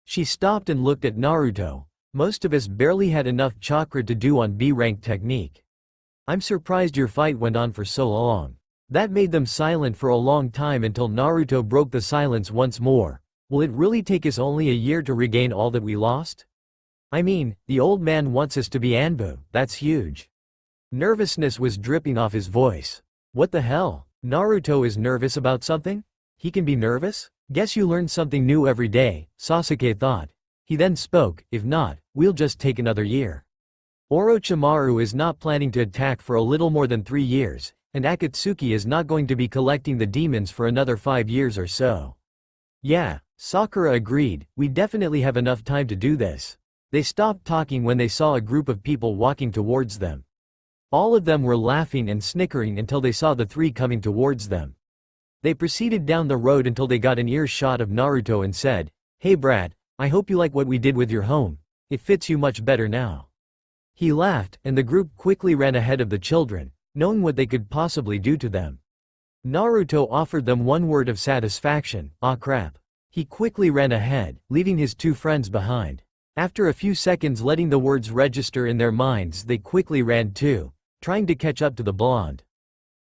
She stopped and looked at Naruto. Most of us barely had enough chakra to do on B-rank technique. I'm surprised your fight went on for so long. That made them silent for a long time until Naruto broke the silence once more. Will it really take us only a year to regain all that we lost? I mean, the old man wants us to be Anbu, that's huge. Nervousness was dripping off his voice. What the hell? Naruto is nervous about something? He can be nervous? Guess you learn something new every day, Sasuke thought. He then spoke, if not, we'll just take another year. Orochimaru is not planning to attack for a little more than 3 years, and Akatsuki is not going to be collecting the demons for another 5 years or so. Yeah, Sakura agreed, we definitely have enough time to do this. They stopped talking when they saw a group of people walking towards them. All of them were laughing and snickering until they saw the 3 coming towards them. They proceeded down the road until they got an earshot of Naruto and said, "Hey brat, I hope you like what we did with your home. It fits you much better now." He laughed, and the group quickly ran ahead of the children, knowing what they could possibly do to them. Naruto offered them one word of satisfaction, "Aw crap." He quickly ran ahead, leaving his 2 friends behind. After a few seconds letting the words register in their minds, they quickly ran too, trying to catch up to the blonde.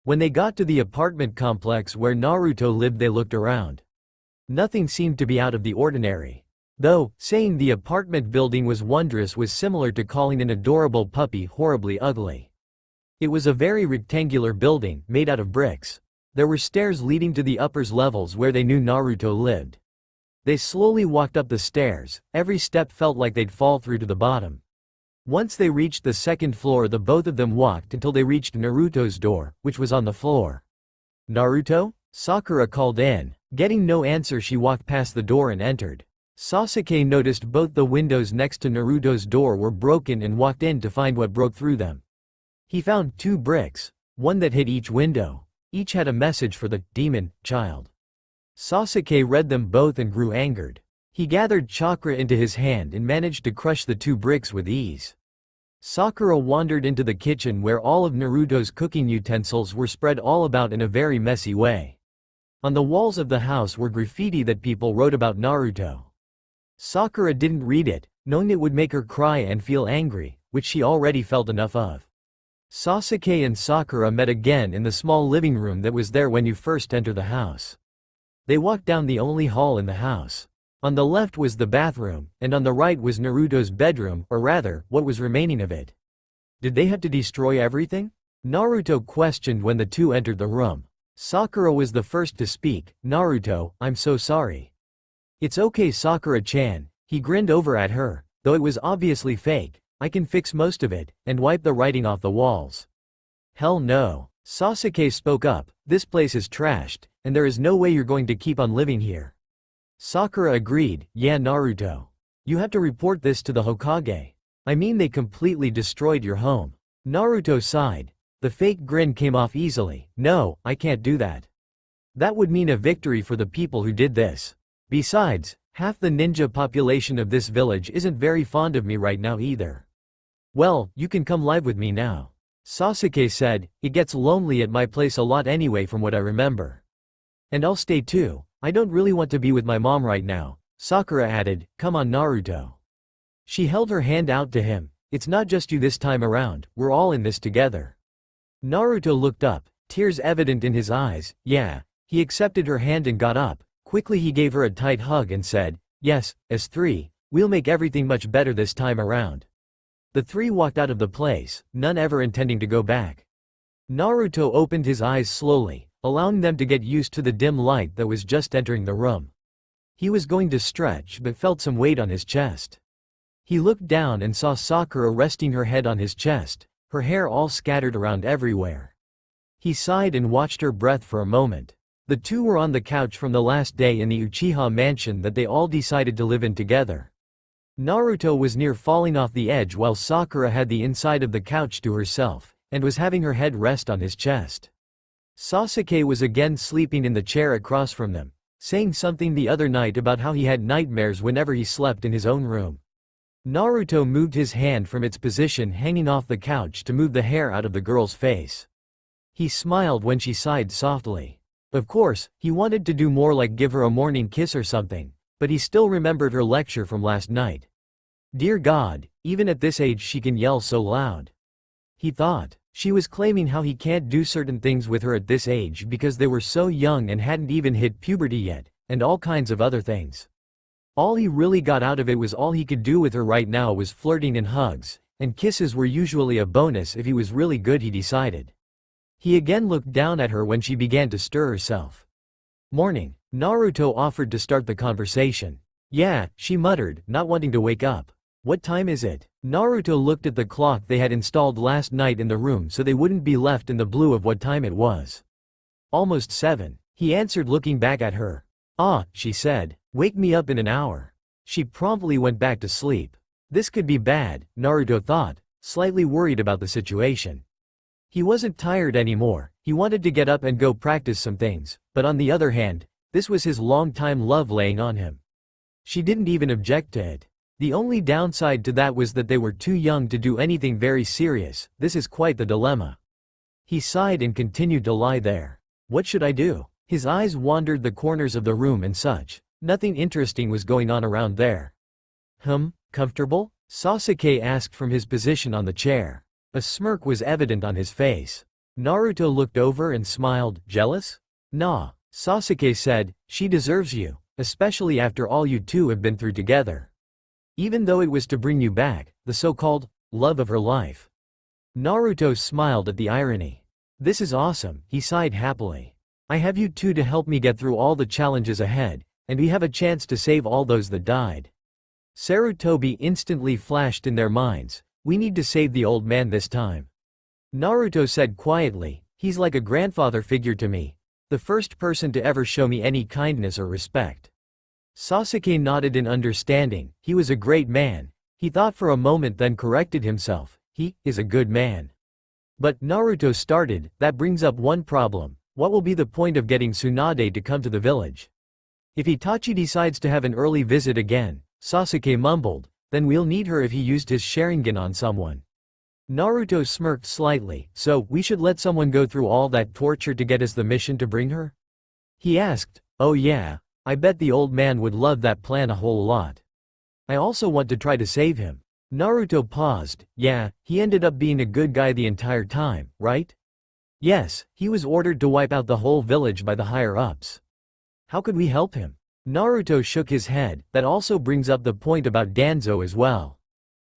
When they got to the apartment complex where Naruto lived, they looked around. Nothing seemed to be out of the ordinary. Though, saying the apartment building was wondrous was similar to calling an adorable puppy horribly ugly. It was a very rectangular building, made out of bricks. There were stairs leading to the upper levels where they knew Naruto lived. They slowly walked up the stairs, every step felt like they'd fall through to the bottom. Once they reached the 2nd floor, the both of them walked until they reached Naruto's door, which was on the floor. "Naruto?" Sakura called in. Getting no answer, she walked past the door and entered. Sasuke noticed both the windows next to Naruto's door were broken and walked in to find what broke through them. He found 2 bricks, one that hit each window. Each had a message for the demon child. Sasuke read them both and grew angered. He gathered chakra into his hand and managed to crush the 2 bricks with ease. Sakura wandered into the kitchen where all of Naruto's cooking utensils were spread all about in a very messy way. On the walls of the house were graffiti that people wrote about Naruto. Sakura didn't read it, knowing it would make her cry and feel angry, which she already felt enough of. Sasuke and Sakura met again in the small living room that was there when you first enter the house. They walked down the only hall in the house. On the left was the bathroom, and on the right was Naruto's bedroom, or rather, what was remaining of it. Did they have to destroy everything? Naruto questioned when the 2 entered the room. Sakura was the first to speak. "Naruto, I'm so sorry." "It's okay, Sakura-chan," he grinned over at her, "though it was obviously fake. I can fix most of it," and wipe the writing off the walls. "Hell no." Sasuke spoke up, "This place is trashed, and there is no way you're going to keep on living here." Sakura agreed, "Yeah Naruto. You have to report this to the Hokage. I mean, they completely destroyed your home." Naruto sighed. The fake grin came off easily. "No, I can't do that. That would mean a victory for the people who did this. Besides, half the ninja population of this village isn't very fond of me right now either." "Well, you can come live with me now," Sasuke said. "It gets lonely at my place a lot anyway from what I remember." "And I'll stay too. I don't really want to be with my mom right now," Sakura added. "Come on Naruto." She held her hand out to him. "It's not just you this time around, we're all in this together." Naruto looked up, tears evident in his eyes. "Yeah." He accepted her hand and got up. Quickly he gave her a tight hug and said, "Yes, S3, we'll make everything much better this time around." The 3 walked out of the place, none ever intending to go back. Naruto opened his eyes slowly, allowing them to get used to the dim light that was just entering the room. He was going to stretch but felt some weight on his chest. He looked down and saw Sakura resting her head on his chest, her hair all scattered around everywhere. He sighed and watched her breath for a moment. The 2 were on the couch from the last day in the Uchiha mansion that they all decided to live in together. Naruto was near falling off the edge while Sakura had the inside of the couch to herself, and was having her head rest on his chest. Sasuke was again sleeping in the chair across from them, saying something the other night about how he had nightmares whenever he slept in his own room. Naruto moved his hand from its position hanging off the couch to move the hair out of the girl's face. He smiled when she sighed softly. Of course, he wanted to do more, like give her a morning kiss or something, but he still remembered her lecture from last night. Dear God, even at this age she can yell so loud. He thought. She was claiming how he can't do certain things with her at this age because they were so young and hadn't even hit puberty yet, and all kinds of other things. All he really got out of it was all he could do with her right now was flirting and hugs, and kisses were usually a bonus if he was really good, he decided. He again looked down at her when she began to stir herself. Morning. Naruto offered to start the conversation. Yeah, she muttered, not wanting to wake up. What time is it? Naruto looked at the clock they had installed last night in the room so they wouldn't be left in the blue of what time it was. Almost 7. He answered, looking back at her. Ah, she said. Wake me up in an hour. She promptly went back to sleep. This could be bad, Naruto thought, slightly worried about the situation. He wasn't tired anymore, he wanted to get up and go practice some things, but on the other hand, this was his long-time love laying on him. She didn't even object to it. The only downside to that was that they were too young to do anything very serious. This is quite the dilemma. He sighed and continued to lie there. What should I do? His eyes wandered the corners of the room and such. Nothing interesting was going on around there. Comfortable? Sasuke asked from his position on the chair. A smirk was evident on his face. Naruto looked over and smiled. Jealous? Nah, Sasuke said, she deserves you, especially after all you two have been through together. Even though it was to bring you back, the so-called love of her life. Naruto smiled at the irony. This is awesome, he sighed happily. I have you two to help me get through all the challenges ahead, and we have a chance to save all those that died. Sarutobi instantly flashed in their minds. We need to save the old man this time. Naruto said quietly, he's like a grandfather figure to me, the first person to ever show me any kindness or respect. Sasuke nodded in understanding. He was a great man. He thought for a moment, then corrected himself. He is a good man. But Naruto started, that brings up one problem. What will be the point of getting Tsunade to come to the village? If Itachi decides to have an early visit again, Sasuke mumbled, then we'll need her if he used his Sharingan on someone. Naruto smirked slightly. So, we should let someone go through all that torture to get us the mission to bring her? He asked. Oh yeah. I bet the old man would love that plan a whole lot. I also want to try to save him. Naruto paused. Yeah, he ended up being a good guy the entire time, right? Yes, he was ordered to wipe out the whole village by the higher-ups. How could we help him? Naruto shook his head. That also brings up the point about Danzo as well.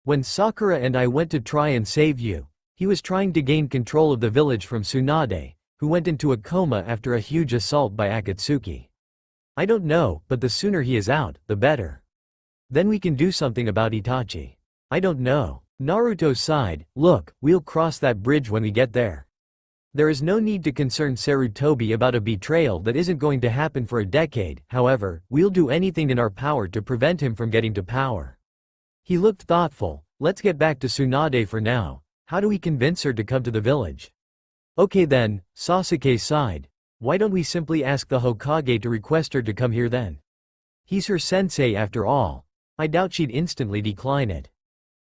When Sakura and I went to try and save you, he was trying to gain control of the village from Tsunade, who went into a coma after a huge assault by Akatsuki. I don't know, but the sooner he is out, the better. Then we can do something about Itachi. I don't know. Naruto sighed. Look, we'll cross that bridge when we get there. There is no need to concern Sarutobi about a betrayal that isn't going to happen for a decade. However, we'll do anything in our power to prevent him from getting to power. He looked thoughtful. Let's get back to Tsunade for now. How do we convince her to come to the village? Okay then, Sasuke sighed. Why don't we simply ask the Hokage to request her to come here then? He's her sensei after all. I doubt she'd instantly decline it.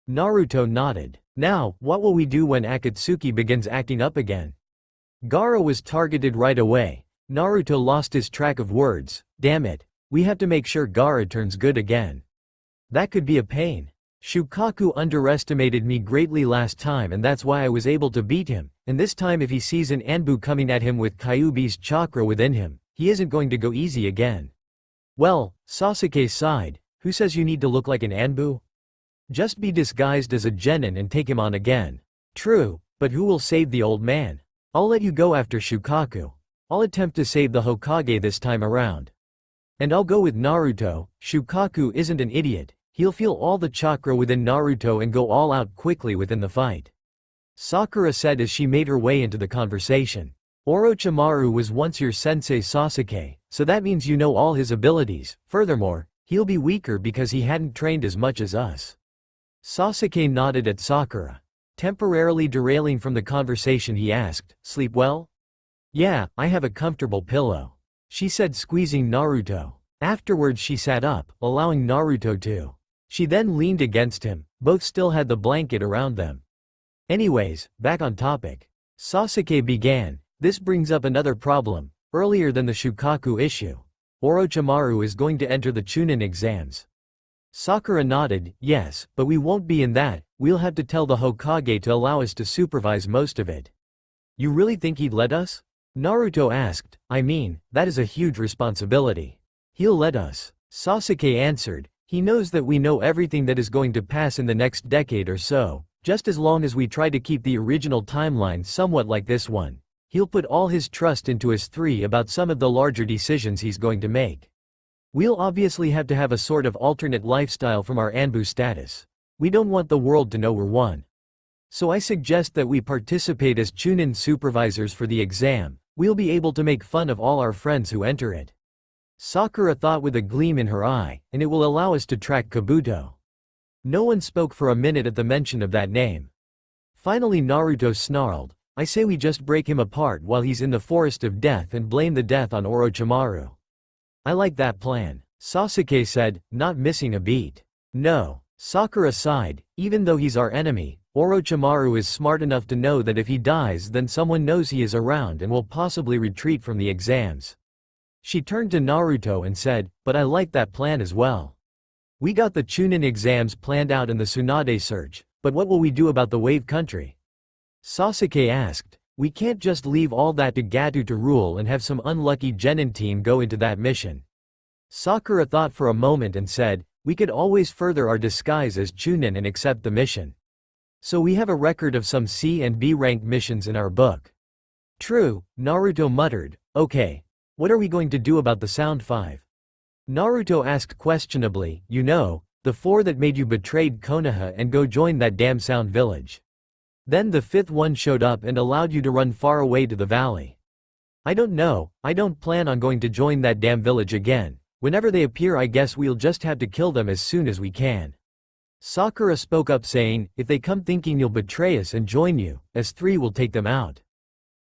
Naruto nodded. Now, what will we do when Akatsuki begins acting up again? Gaara was targeted right away. Naruto lost his track of words. Damn it. We have to make sure Gaara turns good again. That could be a pain. Shukaku underestimated me greatly last time, and that's why I was able to beat him, and this time if he sees an Anbu coming at him with Kyuubi's chakra within him, he isn't going to go easy again. Well, Sasuke sighed. Who says you need to look like an Anbu? Just be disguised as a genin and take him on again. True, but who will save the old man? I'll let you go after Shukaku. I'll attempt to save the Hokage this time around. And I'll go with Naruto. Shukaku isn't an idiot. He'll feel all the chakra within Naruto and go all out quickly within the fight. Sakura said as she made her way into the conversation. Orochimaru was once your sensei Sasuke, so that means you know all his abilities. Furthermore, he'll be weaker because he hadn't trained as much as us. Sasuke nodded at Sakura. Temporarily derailing from the conversation, he asked, Sleep well? Yeah, I have a comfortable pillow, she said, squeezing Naruto. Afterwards she sat up, allowing Naruto to. She then leaned against him. Both still had the blanket around them. Anyways, back on topic. Sasuke began. This brings up another problem. Earlier than the Shukaku issue, Orochimaru is going to enter the Chunin exams. Sakura nodded, yes, but we won't be in that, we'll have to tell the Hokage to allow us to supervise most of it. You really think he'd let us? Naruto asked, I mean, that is a huge responsibility. He'll let us. Sasuke answered, he knows that we know everything that is going to pass in the next decade or so, just as long as we try to keep the original timeline somewhat like this one. He'll put all his trust into us three about some of the larger decisions he's going to make. We'll obviously have to have a sort of alternate lifestyle from our Anbu status. We don't want the world to know we're one. So I suggest that we participate as Chunin supervisors for the exam. We'll be able to make fun of all our friends who enter it. Sakura thought with a gleam in her eye, and it will allow us to track Kabuto. No one spoke for a minute at the mention of that name. Finally Naruto snarled, I say we just break him apart while he's in the forest of death and blame the death on Orochimaru. I like that plan, Sasuke said, not missing a beat. No. Sakura sighed, even though he's our enemy, Orochimaru is smart enough to know that if he dies then someone knows he is around and will possibly retreat from the exams. She turned to Naruto and said, but I like that plan as well. We got the Chunin exams planned out in the Tsunade search, but what will we do about the Wave Country? Sasuke asked, we can't just leave all that to Gato to rule and have some unlucky Genin team go into that mission. Sakura thought for a moment and said, we could always further our disguise as Chunin and accept the mission. So we have a record of some C and B rank missions in our book. True, Naruto muttered, okay. What are we going to do about the Sound Five? Naruto asked questionably, you know, the four that made you betrayed Konoha and go join that damn Sound Village. Then the fifth one showed up and allowed you to run far away to the valley. I don't know, I don't plan on going to join that damn village again. Whenever they appear I guess we'll just have to kill them as soon as we can. Sakura spoke up saying, if they come thinking you'll betray us and join you, as three will take them out.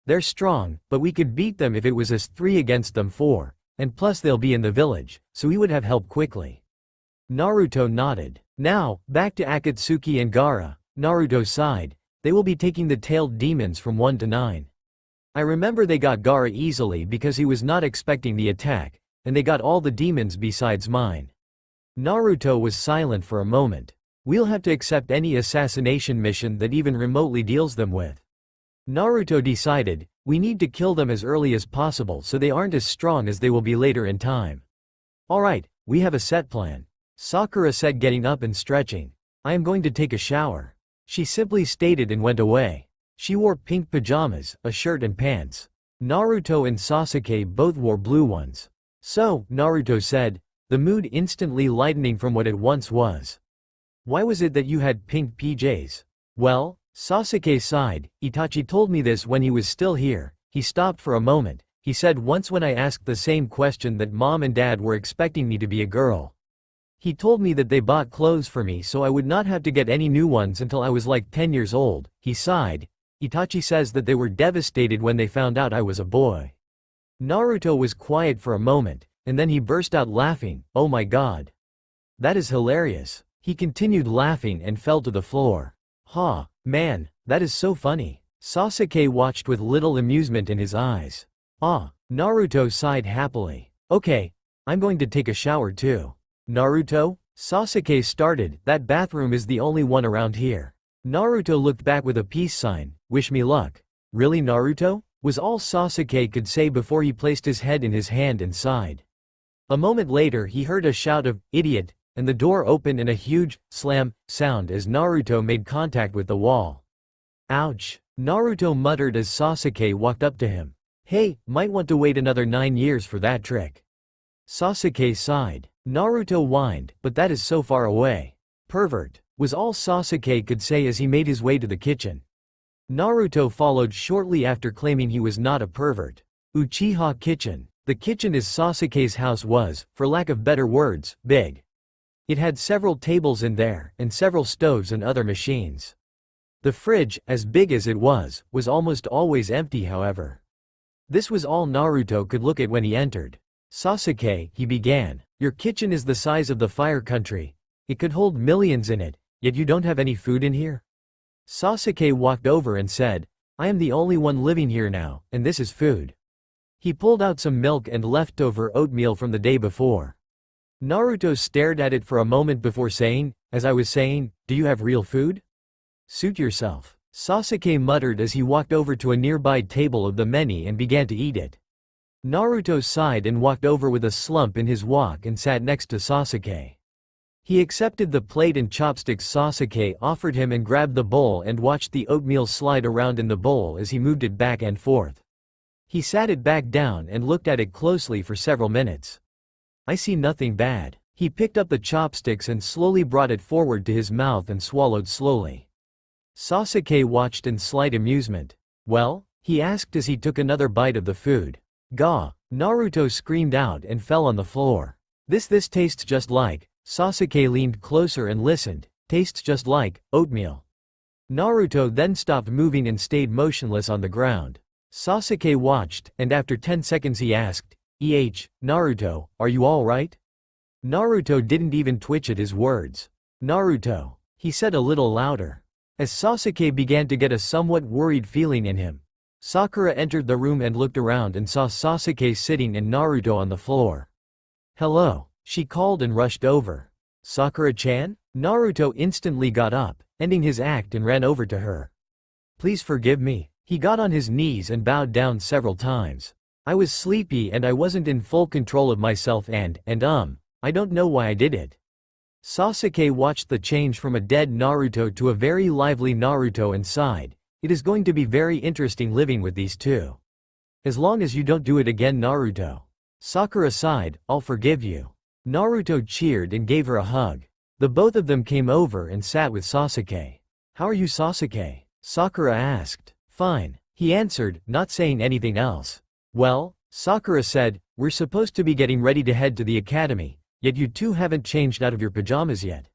They're strong, but we could beat them if it was as 3 against them 4, and plus they'll be in the village, so we would have help quickly. Naruto nodded. Now, back to Akatsuki and Gaara. Naruto sighed. They will be taking the tailed demons from 1 to 9. I remember they got Gaara easily because he was not expecting the attack, and they got all the demons besides mine. Naruto was silent for a moment. We'll have to accept any assassination mission that even remotely deals them with. Naruto decided, we need to kill them as early as possible so they aren't as strong as they will be later in time. Alright, we have a set plan. Sakura said, getting up and stretching. I am going to take a shower. She simply stated and went away. She wore pink pajamas, a shirt and pants. Naruto and Sasuke both wore blue ones. So, Naruto said, the mood instantly lightening from what it once was. Why was it that you had pink PJs? Well, Sasuke sighed, Itachi told me this when he was still here. He stopped for a moment. He said once when I asked the same question that mom and dad were expecting me to be a girl. He told me that they bought clothes for me so I would not have to get any new ones until I was like 10 years old. He sighed. Itachi says that they were devastated when they found out I was a boy. Naruto was quiet for a moment, and then he burst out laughing. Oh my god. That is hilarious. He continued laughing and fell to the floor. Ha, man, that is so funny. Sasuke watched with little amusement in his eyes. Ah, Naruto sighed happily. Okay, I'm going to take a shower too. Naruto? Sasuke started, that bathroom is the only one around here. Naruto looked back with a peace sign, wish me luck. Really Naruto? Was all Sasuke could say before he placed his head in his hand and sighed. A moment later he heard a shout of, idiot, and the door opened in a huge, slam, sound as Naruto made contact with the wall. Ouch. Naruto muttered as Sasuke walked up to him. Hey, might want to wait another 9 years for that trick. Sasuke sighed. Naruto whined, but that is so far away. Pervert, was all Sasuke could say as he made his way to the kitchen. Naruto followed shortly after claiming he was not a pervert. Uchiha Kitchen. The kitchen as Sasuke's house was, for lack of better words, big. It had several tables in there, and several stoves and other machines. The fridge, as big as it was almost always empty however. This was all Naruto could look at when he entered. Sasuke, he began. Your kitchen is the size of the Fire Country. It could hold millions in it, yet you don't have any food in here? Sasuke walked over and said, I am the only one living here now, and this is food. He pulled out some milk and leftover oatmeal from the day before. Naruto stared at it for a moment before saying, as I was saying, do you have real food? Suit yourself. Sasuke muttered as he walked over to a nearby table of the many and began to eat it. Naruto sighed and walked over with a slump in his walk and sat next to Sasuke. He accepted the plate and chopsticks Sasuke offered him and grabbed the bowl and watched the oatmeal slide around in the bowl as he moved it back and forth. He sat it back down and looked at it closely for several minutes. I see nothing bad. He picked up the chopsticks and slowly brought it forward to his mouth and swallowed slowly. Sasuke watched in slight amusement. Well? He asked as he took another bite of the food. Gah! Naruto screamed out and fell on the floor. This tastes just like. Sasuke leaned closer and listened. Tastes just like oatmeal. Naruto then stopped moving and stayed motionless on the ground. Sasuke watched, and after 10 seconds he asked, Naruto, are you alright? Naruto didn't even twitch at his words. Naruto, he said a little louder. As Sasuke began to get a somewhat worried feeling in him, Sakura entered the room and looked around and saw Sasuke sitting and Naruto on the floor. Hello, she called and rushed over. Sakura-chan? Naruto instantly got up, ending his act and ran over to her. Please forgive me. He got on his knees and bowed down several times. I was sleepy and I wasn't in full control of myself and I don't know why I did it. Sasuke watched the change from a dead Naruto to a very lively Naruto and sighed. It is going to be very interesting living with these two. As long as you don't do it again, Naruto. Sakura sighed, I'll forgive you. Naruto cheered and gave her a hug. The both of them came over and sat with Sasuke. How are you, Sasuke? Sakura asked. Fine, he answered, not saying anything else. Well, Sakura said, we're supposed to be getting ready to head to the academy, yet you two haven't changed out of your pajamas yet.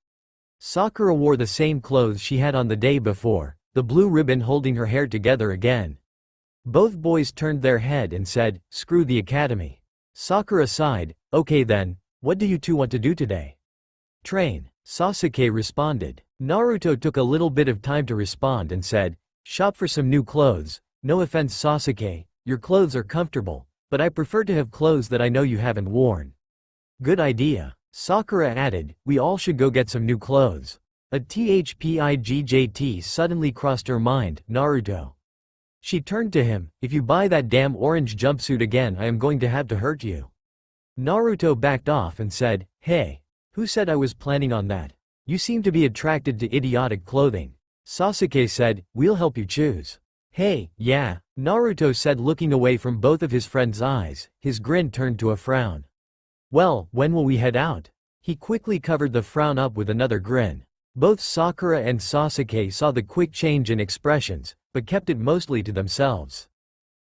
Sakura wore the same clothes she had on the day before, the blue ribbon holding her hair together again. Both boys turned their head and said, screw the academy. Sakura sighed, okay then, what do you two want to do today? Train, Sasuke responded. Naruto took a little bit of time to respond and said, shop for some new clothes. No offense, Sasuke, your clothes are comfortable, but I prefer to have clothes that I know you haven't worn. Good idea. Sakura added, we all should go get some new clothes. A thpigjt suddenly crossed her mind, Naruto. She turned to him, if you buy that damn orange jumpsuit again I am going to have to hurt you. Naruto backed off and said, hey, who said I was planning on that? You seem to be attracted to idiotic clothing. Sasuke said, we'll help you choose. Hey, yeah, Naruto said looking away from both of his friend's eyes, his grin turned to a frown. Well, when will we head out? He quickly covered the frown up with another grin. Both Sakura and Sasuke saw the quick change in expressions, but kept it mostly to themselves.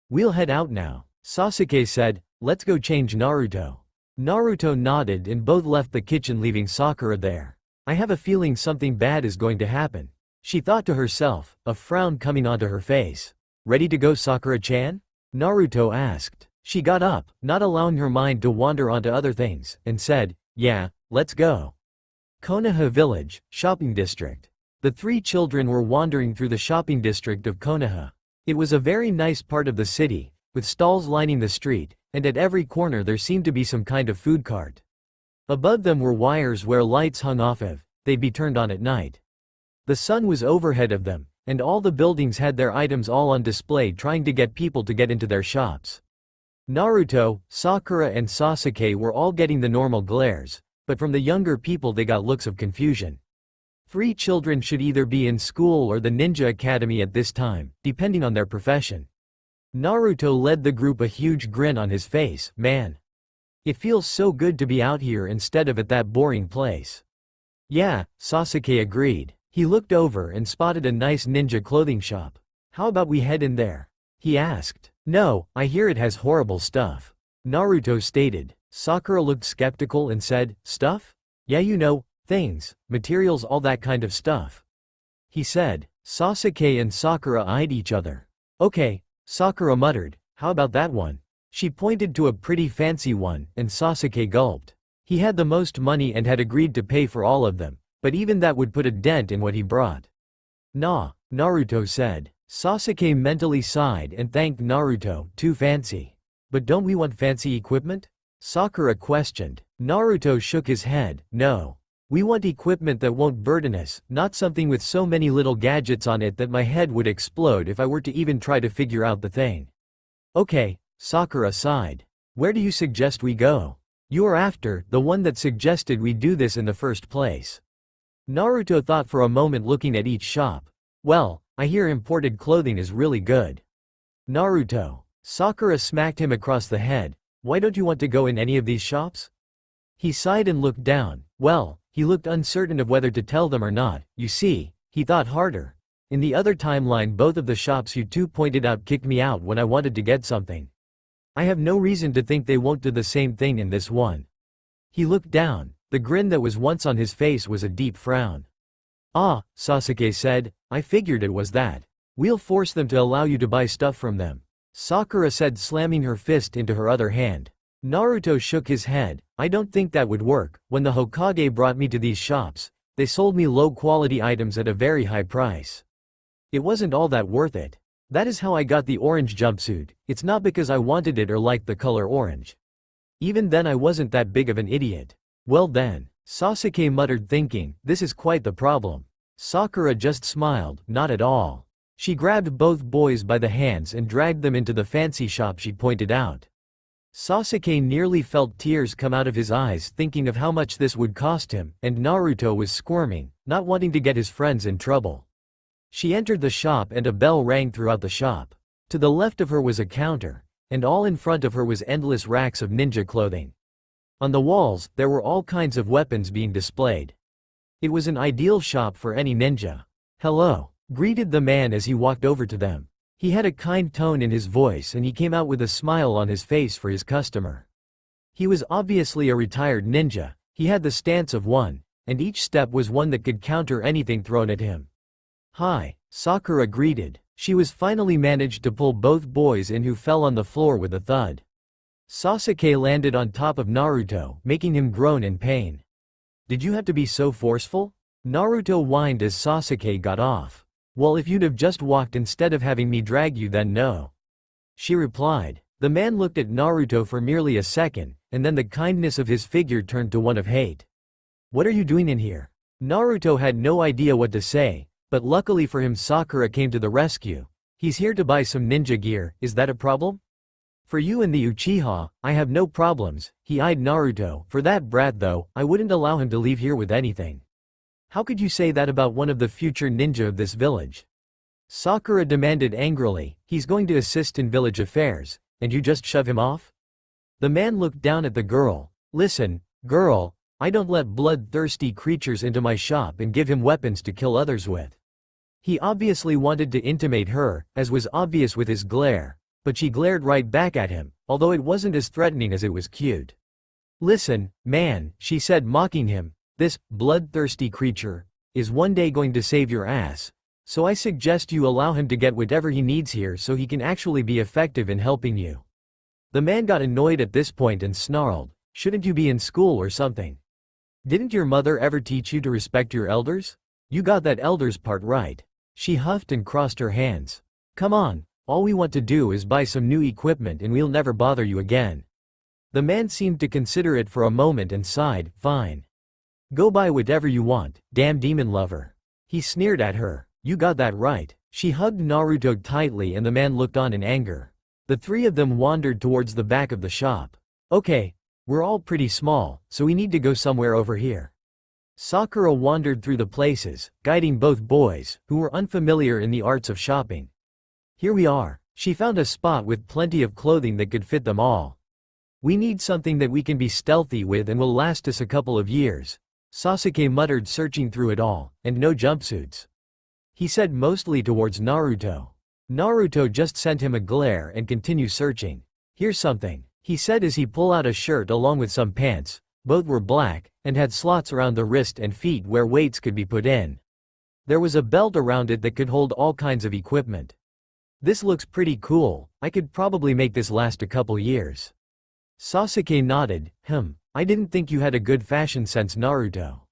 We'll head out now, Sasuke said, let's go change Naruto. Naruto nodded and both left the kitchen leaving Sakura there. I have a feeling something bad is going to happen. She thought to herself, a frown coming onto her face. Ready to go, Sakura-chan? Naruto asked. She got up, not allowing her mind to wander onto other things, and said, yeah, let's go. Konoha Village, Shopping District. The three children were wandering through the shopping district of Konoha. It was a very nice part of the city, with stalls lining the street, and at every corner there seemed to be some kind of food cart. Above them were wires where lights hung off of, they'd be turned on at night. The sun was overhead of them, and all the buildings had their items all on display trying to get people to get into their shops. Naruto, Sakura and Sasuke were all getting the normal glares, but from the younger people they got looks of confusion. Three children should either be in school or the ninja academy at this time, depending on their profession. Naruto led the group, a huge grin on his face. Man, it feels so good to be out here instead of at that boring place. Yeah, Sasuke agreed. He looked over and spotted a nice ninja clothing shop. How about we head in there? He asked. No, I hear it has horrible stuff. Naruto stated. Sakura looked skeptical and said, stuff? Yeah, you know, things, materials, all that kind of stuff. He said. Sasuke and Sakura eyed each other. Okay, Sakura muttered, how about that one? She pointed to a pretty fancy one, and Sasuke gulped. He had the most money and had agreed to pay for all of them, but even that would put a dent in what he brought. Nah, Naruto said. Sasuke mentally sighed and thanked Naruto, too fancy. But don't we want fancy equipment? Sakura questioned. Naruto shook his head, no. We want equipment that won't burden us, not something with so many little gadgets on it that my head would explode if I were to even try to figure out the thing. Okay, Sakura sighed. Where do you suggest we go? You are after the one that suggested we do this in the first place. Naruto thought for a moment, looking at each shop. Well, I hear imported clothing is really good. Naruto. Sakura smacked him across the head. Why don't you want to go in any of these shops? He sighed and looked down. Well, he looked uncertain of whether to tell them or not. You see, he thought harder. In the other timeline, both of the shops you two pointed out kicked me out when I wanted to get something. I have no reason to think they won't do the same thing in this one. He looked down. The grin that was once on his face was a deep frown. Ah, Sasuke said, I figured it was that. We'll force them to allow you to buy stuff from them. Sakura said, slamming her fist into her other hand. Naruto shook his head. I don't think that would work. When the Hokage brought me to these shops, they sold me low-quality items at a very high price. It wasn't all that worth it. That is how I got the orange jumpsuit. It's not because I wanted it or liked the color orange. Even then I wasn't that big of an idiot. Well then, Sasuke muttered, thinking, this is quite the problem. Sakura just smiled, not at all. She grabbed both boys by the hands and dragged them into the fancy shop she pointed out. Sasuke nearly felt tears come out of his eyes thinking of how much this would cost him, and Naruto was squirming, not wanting to get his friends in trouble. She entered the shop and a bell rang throughout the shop. To the left of her was a counter, and all in front of her was endless racks of ninja clothing. On the walls, there were all kinds of weapons being displayed. It was an ideal shop for any ninja. Hello, greeted the man as he walked over to them. He had a kind tone in his voice and he came out with a smile on his face for his customer. He was obviously a retired ninja. He had the stance of one, and each step was one that could counter anything thrown at him. Hi, Sakura greeted. She was finally managed to pull both boys in, who fell on the floor with a thud. Sasuke landed on top of Naruto, making him groan in pain. Did you have to be so forceful? Naruto whined as Sasuke got off. Well, if you'd have just walked instead of having me drag you, then no. She replied. The man looked at Naruto for merely a second, and then the kindness of his figure turned to one of hate. What are you doing in here? Naruto had no idea what to say, but luckily for him Sakura came to the rescue. He's here to buy some ninja gear, is that a problem? For you and the Uchiha, I have no problems, he eyed Naruto. For that brat though, I wouldn't allow him to leave here with anything. How could you say that about one of the future ninja of this village? Sakura demanded angrily. He's going to assist in village affairs, and you just shove him off? The man looked down at the girl. Listen, girl, I don't let bloodthirsty creatures into my shop and give him weapons to kill others with. He obviously wanted to intimidate her, as was obvious with his glare, but she glared right back at him, although it wasn't as threatening as it was cute. Listen, man, she said, mocking him. This bloodthirsty creature is one day going to save your ass, so I suggest you allow him to get whatever he needs here so he can actually be effective in helping you. The man got annoyed at this point and snarled, shouldn't you be in school or something? Didn't your mother ever teach you to respect your elders? You got that elders part right. She huffed and crossed her hands. Come on, all we want to do is buy some new equipment and we'll never bother you again. The man seemed to consider it for a moment and sighed, fine. Go buy whatever you want, damn demon lover. He sneered at her. You got that right. She hugged Naruto tightly and the man looked on in anger. The three of them wandered towards the back of the shop. Okay, we're all pretty small, so we need to go somewhere over here. Sakura wandered through the places, guiding both boys, who were unfamiliar in the arts of shopping. Here we are. She found a spot with plenty of clothing that could fit them all. We need something that we can be stealthy with and will last us a couple of years. Sasuke muttered, searching through it all, and no jumpsuits. He said, mostly towards Naruto. Naruto just sent him a glare and continued searching. Here's something, he said as he pulled out a shirt along with some pants. Both were black, and had slots around the wrist and feet where weights could be put in. There was a belt around it that could hold all kinds of equipment. This looks pretty cool, I could probably make this last a couple years. Sasuke nodded, I didn't think you had a good fashion sense, Naruto.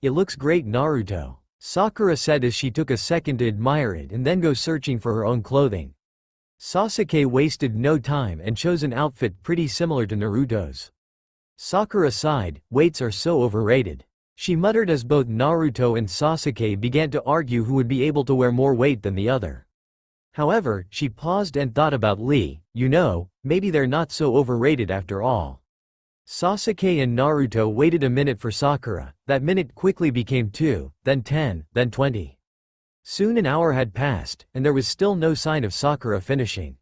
It looks great, Naruto. Sakura said as she took a second to admire it and then go searching for her own clothing. Sasuke wasted no time and chose an outfit pretty similar to Naruto's. Sakura sighed, weights are so overrated. She muttered as both Naruto and Sasuke began to argue who would be able to wear more weight than the other. However, she paused and thought about Lee, maybe they're not so overrated after all. Sasuke and Naruto waited a minute for Sakura. That minute quickly became 2, then 10, then 20. Soon an hour had passed, and there was still no sign of Sakura finishing.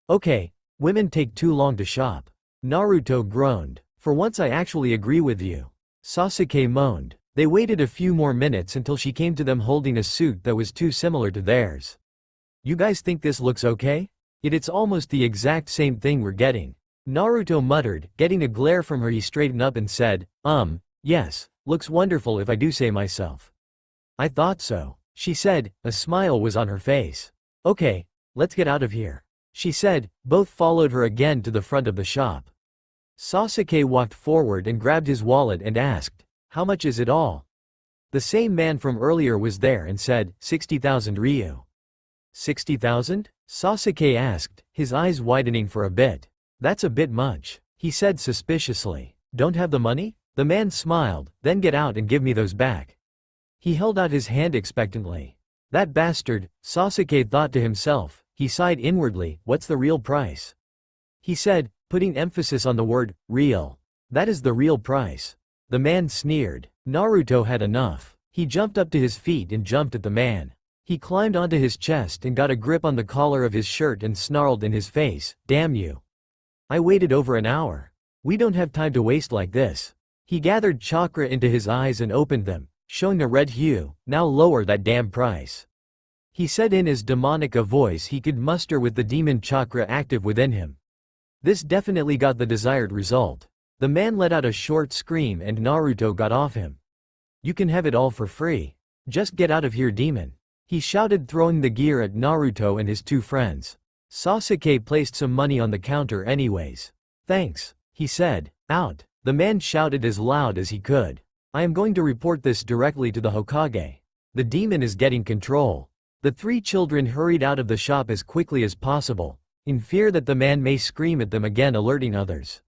Okay, women take too long to shop. Naruto groaned. For once I actually agree with you. Sasuke moaned. They waited a few more minutes until she came to them holding a suit that was too similar to theirs. You guys think this looks okay? It's almost the exact same thing we're getting. Naruto muttered, getting a glare from her. He straightened up and said, yes, looks wonderful if I do say myself. I thought so, she said, a smile was on her face. Okay, let's get out of here, she said. Both followed her again to the front of the shop. Sasuke walked forward and grabbed his wallet and asked, how much is it all? The same man from earlier was there and said, 60,000 ryu. 60,000? Sasuke asked, his eyes widening for a bit. That's a bit much, he said suspiciously. Don't have the money? The man smiled, then get out and give me those back. He held out his hand expectantly. That bastard, Sasuke thought to himself. He sighed inwardly, what's the real price? He said, putting emphasis on the word, real. That is the real price. The man sneered. Naruto had enough. He jumped up to his feet and jumped at the man. He climbed onto his chest and got a grip on the collar of his shirt and snarled in his face, damn you. I waited over an hour. We don't have time to waste like this. He gathered chakra into his eyes and opened them, showing a red hue. Now lower that damn price. He said in as demonic a voice he could muster with the demon chakra active within him. This definitely got the desired result. The man let out a short scream and Naruto got off him. You can have it all for free. Just get out of here, demon. He shouted, throwing the gear at Naruto and his two friends. Sasuke placed some money on the counter anyways. Thanks, he said. Out. The man shouted as loud as he could. I am going to report this directly to the Hokage. The demon is getting control. The three children hurried out of the shop as quickly as possible, in fear that the man may scream at them again, alerting others.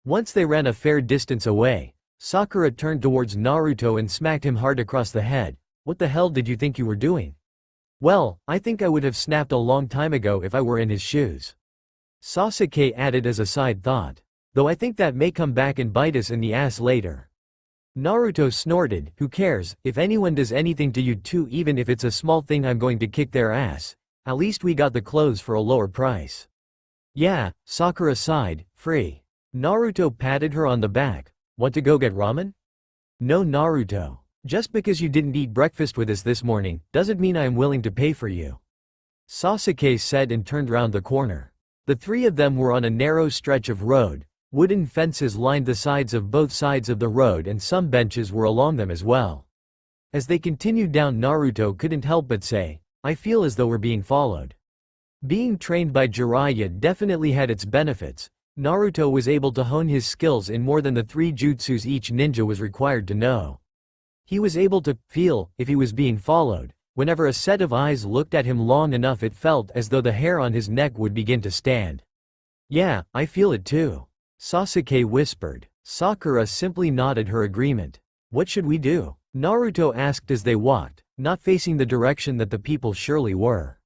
Once they ran a fair distance away, Sakura turned towards Naruto and smacked him hard across the head. What the hell did you think you were doing? Well, I think I would have snapped a long time ago if I were in his shoes. Sasuke added as a side thought. Though I think that may come back and bite us in the ass later. Naruto snorted, who cares, if anyone does anything to you too, even if it's a small thing, I'm going to kick their ass. At least we got the clothes for a lower price. Yeah, Sakura sighed, free. Naruto patted her on the back. Want to go get ramen? No, Naruto. Just because you didn't eat breakfast with us this morning, doesn't mean I am willing to pay for you. Sasuke said and turned round the corner. The three of them were on a narrow stretch of road. Wooden fences lined the sides of both sides of the road and some benches were along them as well. As they continued down, Naruto couldn't help but say, I feel as though we're being followed. Being trained by Jiraiya definitely had its benefits. Naruto was able to hone his skills in more than the 3 jutsus each ninja was required to know. He was able to feel if he was being followed. Whenever a set of eyes looked at him long enough, it felt as though the hair on his neck would begin to stand. Yeah, I feel it too, Sasuke whispered. Sakura simply nodded her agreement. What should we do? Naruto asked as they walked, not facing the direction that the people surely were.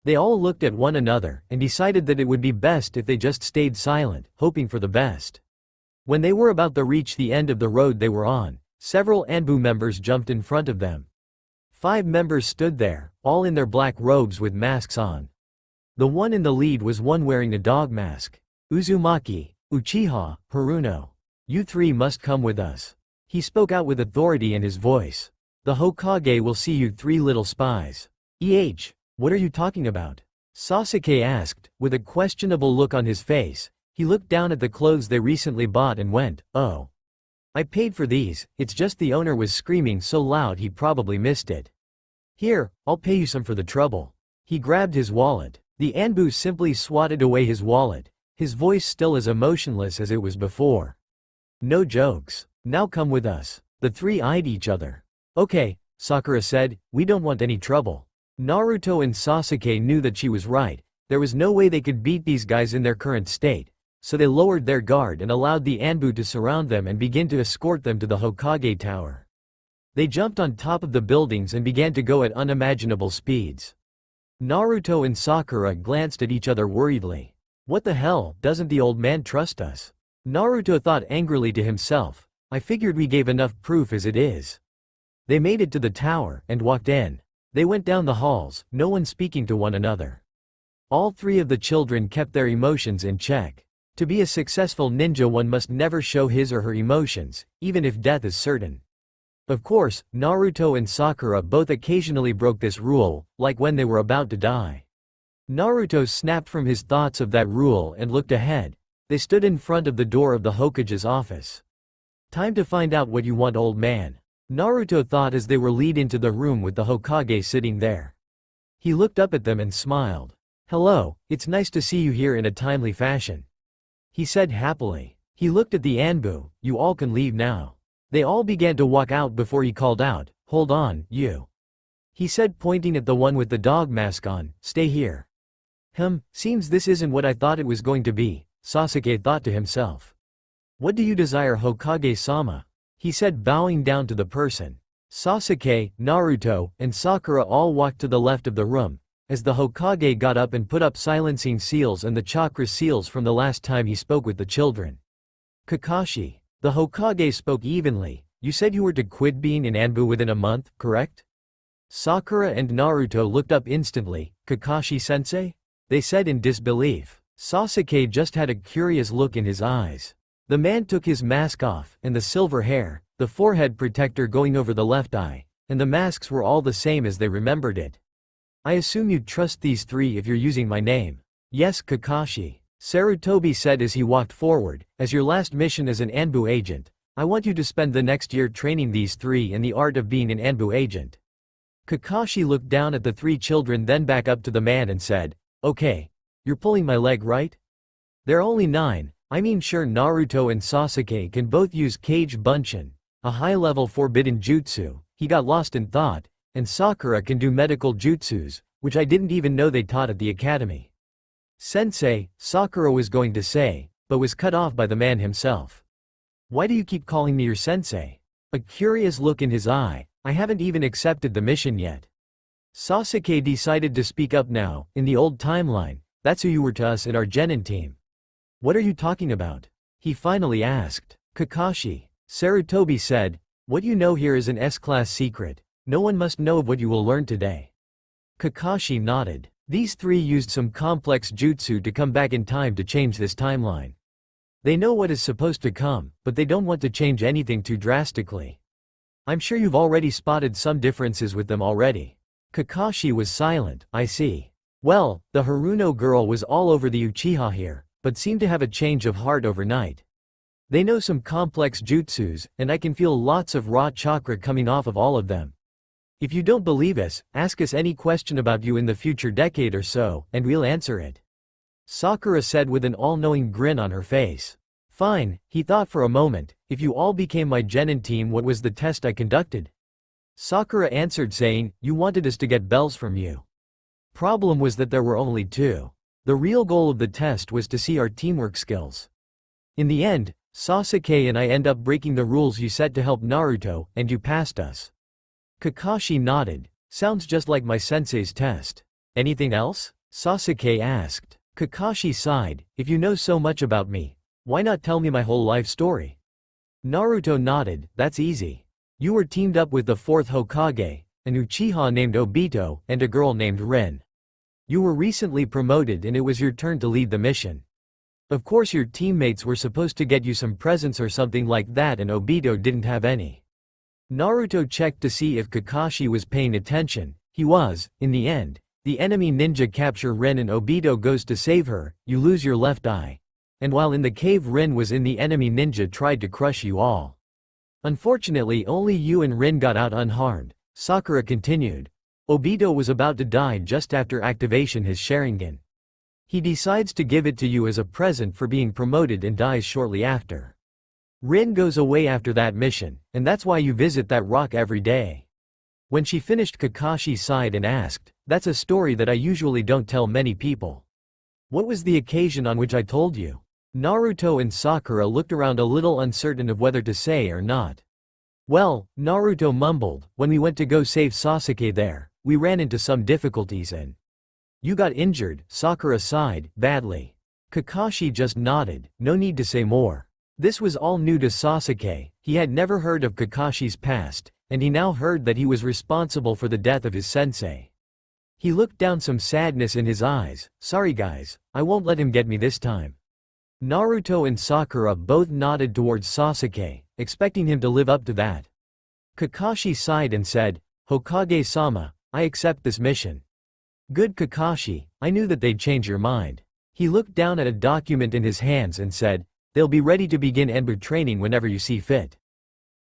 They all looked at one another and decided that it would be best if they just stayed silent, hoping for the best. When they were about to reach the end of the road they were on, several Anbu members jumped in front of them. 5 members stood there, all in their black robes with masks on. The one in the lead was one wearing a dog mask. Uzumaki, Uchiha, Haruno. You 3 must come with us. He spoke out with authority in his voice. The Hokage will see you 3 little spies. What are you talking about? Sasuke asked, with a questionable look on his face. He looked down at the clothes they recently bought and went, oh. I paid for these, it's just the owner was screaming so loud he probably missed it. Here, I'll pay you some for the trouble. He grabbed his wallet. The Anbu simply swatted away his wallet, his voice still as emotionless as it was before. No jokes. Now come with us. The 3 eyed each other. Okay, Sakura said, "We don't want any trouble." Naruto and Sasuke knew that she was right. There was no way they could beat these guys in their current state, so they lowered their guard and allowed the Anbu to surround them and begin to escort them to the Hokage Tower. They jumped on top of the buildings and began to go at unimaginable speeds. Naruto and Sakura glanced at each other worriedly. What the hell, doesn't the old man trust us? Naruto thought angrily to himself, I figured we gave enough proof as it is. They made it to the tower and walked in. They went down the halls, no one speaking to one another. All three of the children kept their emotions in check. To be a successful ninja, one must never show his or her emotions, even if death is certain. Of course, Naruto and Sakura both occasionally broke this rule, like when they were about to die. Naruto snapped from his thoughts of that rule and looked ahead. They stood in front of the door of the Hokage's office. Time to find out what you want, old man. Naruto thought as they were led into the room with the Hokage sitting there. He looked up at them and smiled. Hello, it's nice to see you here in a timely fashion, he said happily. He looked at the Anbu, you all can leave now. They all began to walk out before he called out, hold on, you. He said, pointing at the one with the dog mask on, stay here. Seems this isn't what I thought it was going to be, Sasuke thought to himself. What do you desire, Hokage-sama? He said, bowing down to the person. Sasuke, Naruto, and Sakura all walked to the left of the room, as the Hokage got up and put up silencing seals and the chakra seals from the last time he spoke with the children. Kakashi. The Hokage spoke evenly, you said you were to quit being in Anbu within a month, correct? Sakura and Naruto looked up instantly, Kakashi-sensei? They said in disbelief. Sasuke just had a curious look in his eyes. The man took his mask off, and the silver hair, the forehead protector going over the left eye, and the masks were all the same as they remembered it. I assume you'd trust these three if you're using my name. Yes, Kakashi. Sarutobi said as he walked forward, as your last mission as an Anbu agent, I want you to spend the next year training these three in the art of being an Anbu agent. Kakashi looked down at the three children, then back up to the man and said, okay. You're pulling my leg, right? They're only 9, I mean sure, Naruto and Sasuke can both use Kage Bunshin, a high-level forbidden jutsu, he got lost in thought, and Sakura can do medical jutsus, which I didn't even know they taught at the academy. Sensei, Sakura was going to say, but was cut off by the man himself. Why do you keep calling me your sensei? A curious look in his eye, I haven't even accepted the mission yet. Sasuke decided to speak up now, in the old timeline, that's who you were to us in our Genin team. What are you talking about? He finally asked. Kakashi. Sarutobi said, what you know here is an S-class secret, no one must know of what you will learn today. Kakashi nodded. These three used some complex jutsu to come back in time to change this timeline. They know what is supposed to come, but they don't want to change anything too drastically. I'm sure you've already spotted some differences with them already. Kakashi was silent. I see. Well, the Haruno girl was all over the Uchiha here, but seemed to have a change of heart overnight. They know some complex jutsus, and I can feel lots of raw chakra coming off of all of them. If you don't believe us, ask us any question about you in the future decade or so, and we'll answer it. Sakura said with an all-knowing grin on her face. Fine, he thought for a moment, if you all became my Genin team, what was the test I conducted? Sakura answered saying, you wanted us to get bells from you. Problem was that there were only 2. The real goal of the test was to see our teamwork skills. In the end, Sasuke and I end up breaking the rules you set to help Naruto, and you passed us. Kakashi nodded. Sounds just like my sensei's test. Anything else? Sasuke asked. Kakashi sighed. If you know so much about me, why not tell me my whole life story? Naruto nodded. That's easy. You were teamed up with the 4th Hokage, an Uchiha named Obito, and a girl named Rin. You were recently promoted and it was your turn to lead the mission. Of course your teammates were supposed to get you some presents or something like that, and Obito didn't have any. Naruto checked to see if Kakashi was paying attention. He was. In the end, the enemy ninja capture Rin and Obito goes to save her, you lose your left eye. And while in the cave, Rin was in, the enemy ninja tried to crush you all. Unfortunately only you and Rin got out unharmed. Sakura continued. Obito was about to die just after activation his Sharingan. He decides to give it to you as a present for being promoted and dies shortly after. Rin goes away after that mission, and that's why you visit that rock every day. When she finished, Kakashi sighed and asked, "That's a story that I usually don't tell many people. What was the occasion on which I told you?" Naruto and Sakura looked around a little uncertain of whether to say or not. "Well," Naruto mumbled, "when we went to go save Sasuke there, we ran into some difficulties and—" "You got injured," Sakura sighed, "badly." Kakashi just nodded, no need to say more. This was all new to Sasuke, he had never heard of Kakashi's past, and he now heard that he was responsible for the death of his sensei. He looked down, some sadness in his eyes. "Sorry guys, I won't let him get me this time." Naruto and Sakura both nodded towards Sasuke, expecting him to live up to that. Kakashi sighed and said, "Hokage-sama, I accept this mission." "Good Kakashi, I knew that they'd change your mind." He looked down at a document in his hands and said, "They'll be ready to begin Enbu training whenever you see fit.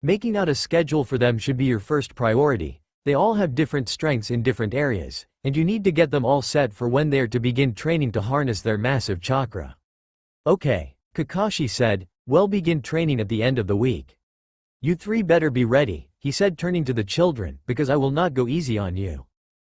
Making out a schedule for them should be your first priority. They all have different strengths in different areas, and you need to get them all set for when they are to begin training to harness their massive chakra." "Okay," Kakashi said, "we'll begin training at the end of the week. You three better be ready," he said, turning to the children, "because I will not go easy on you."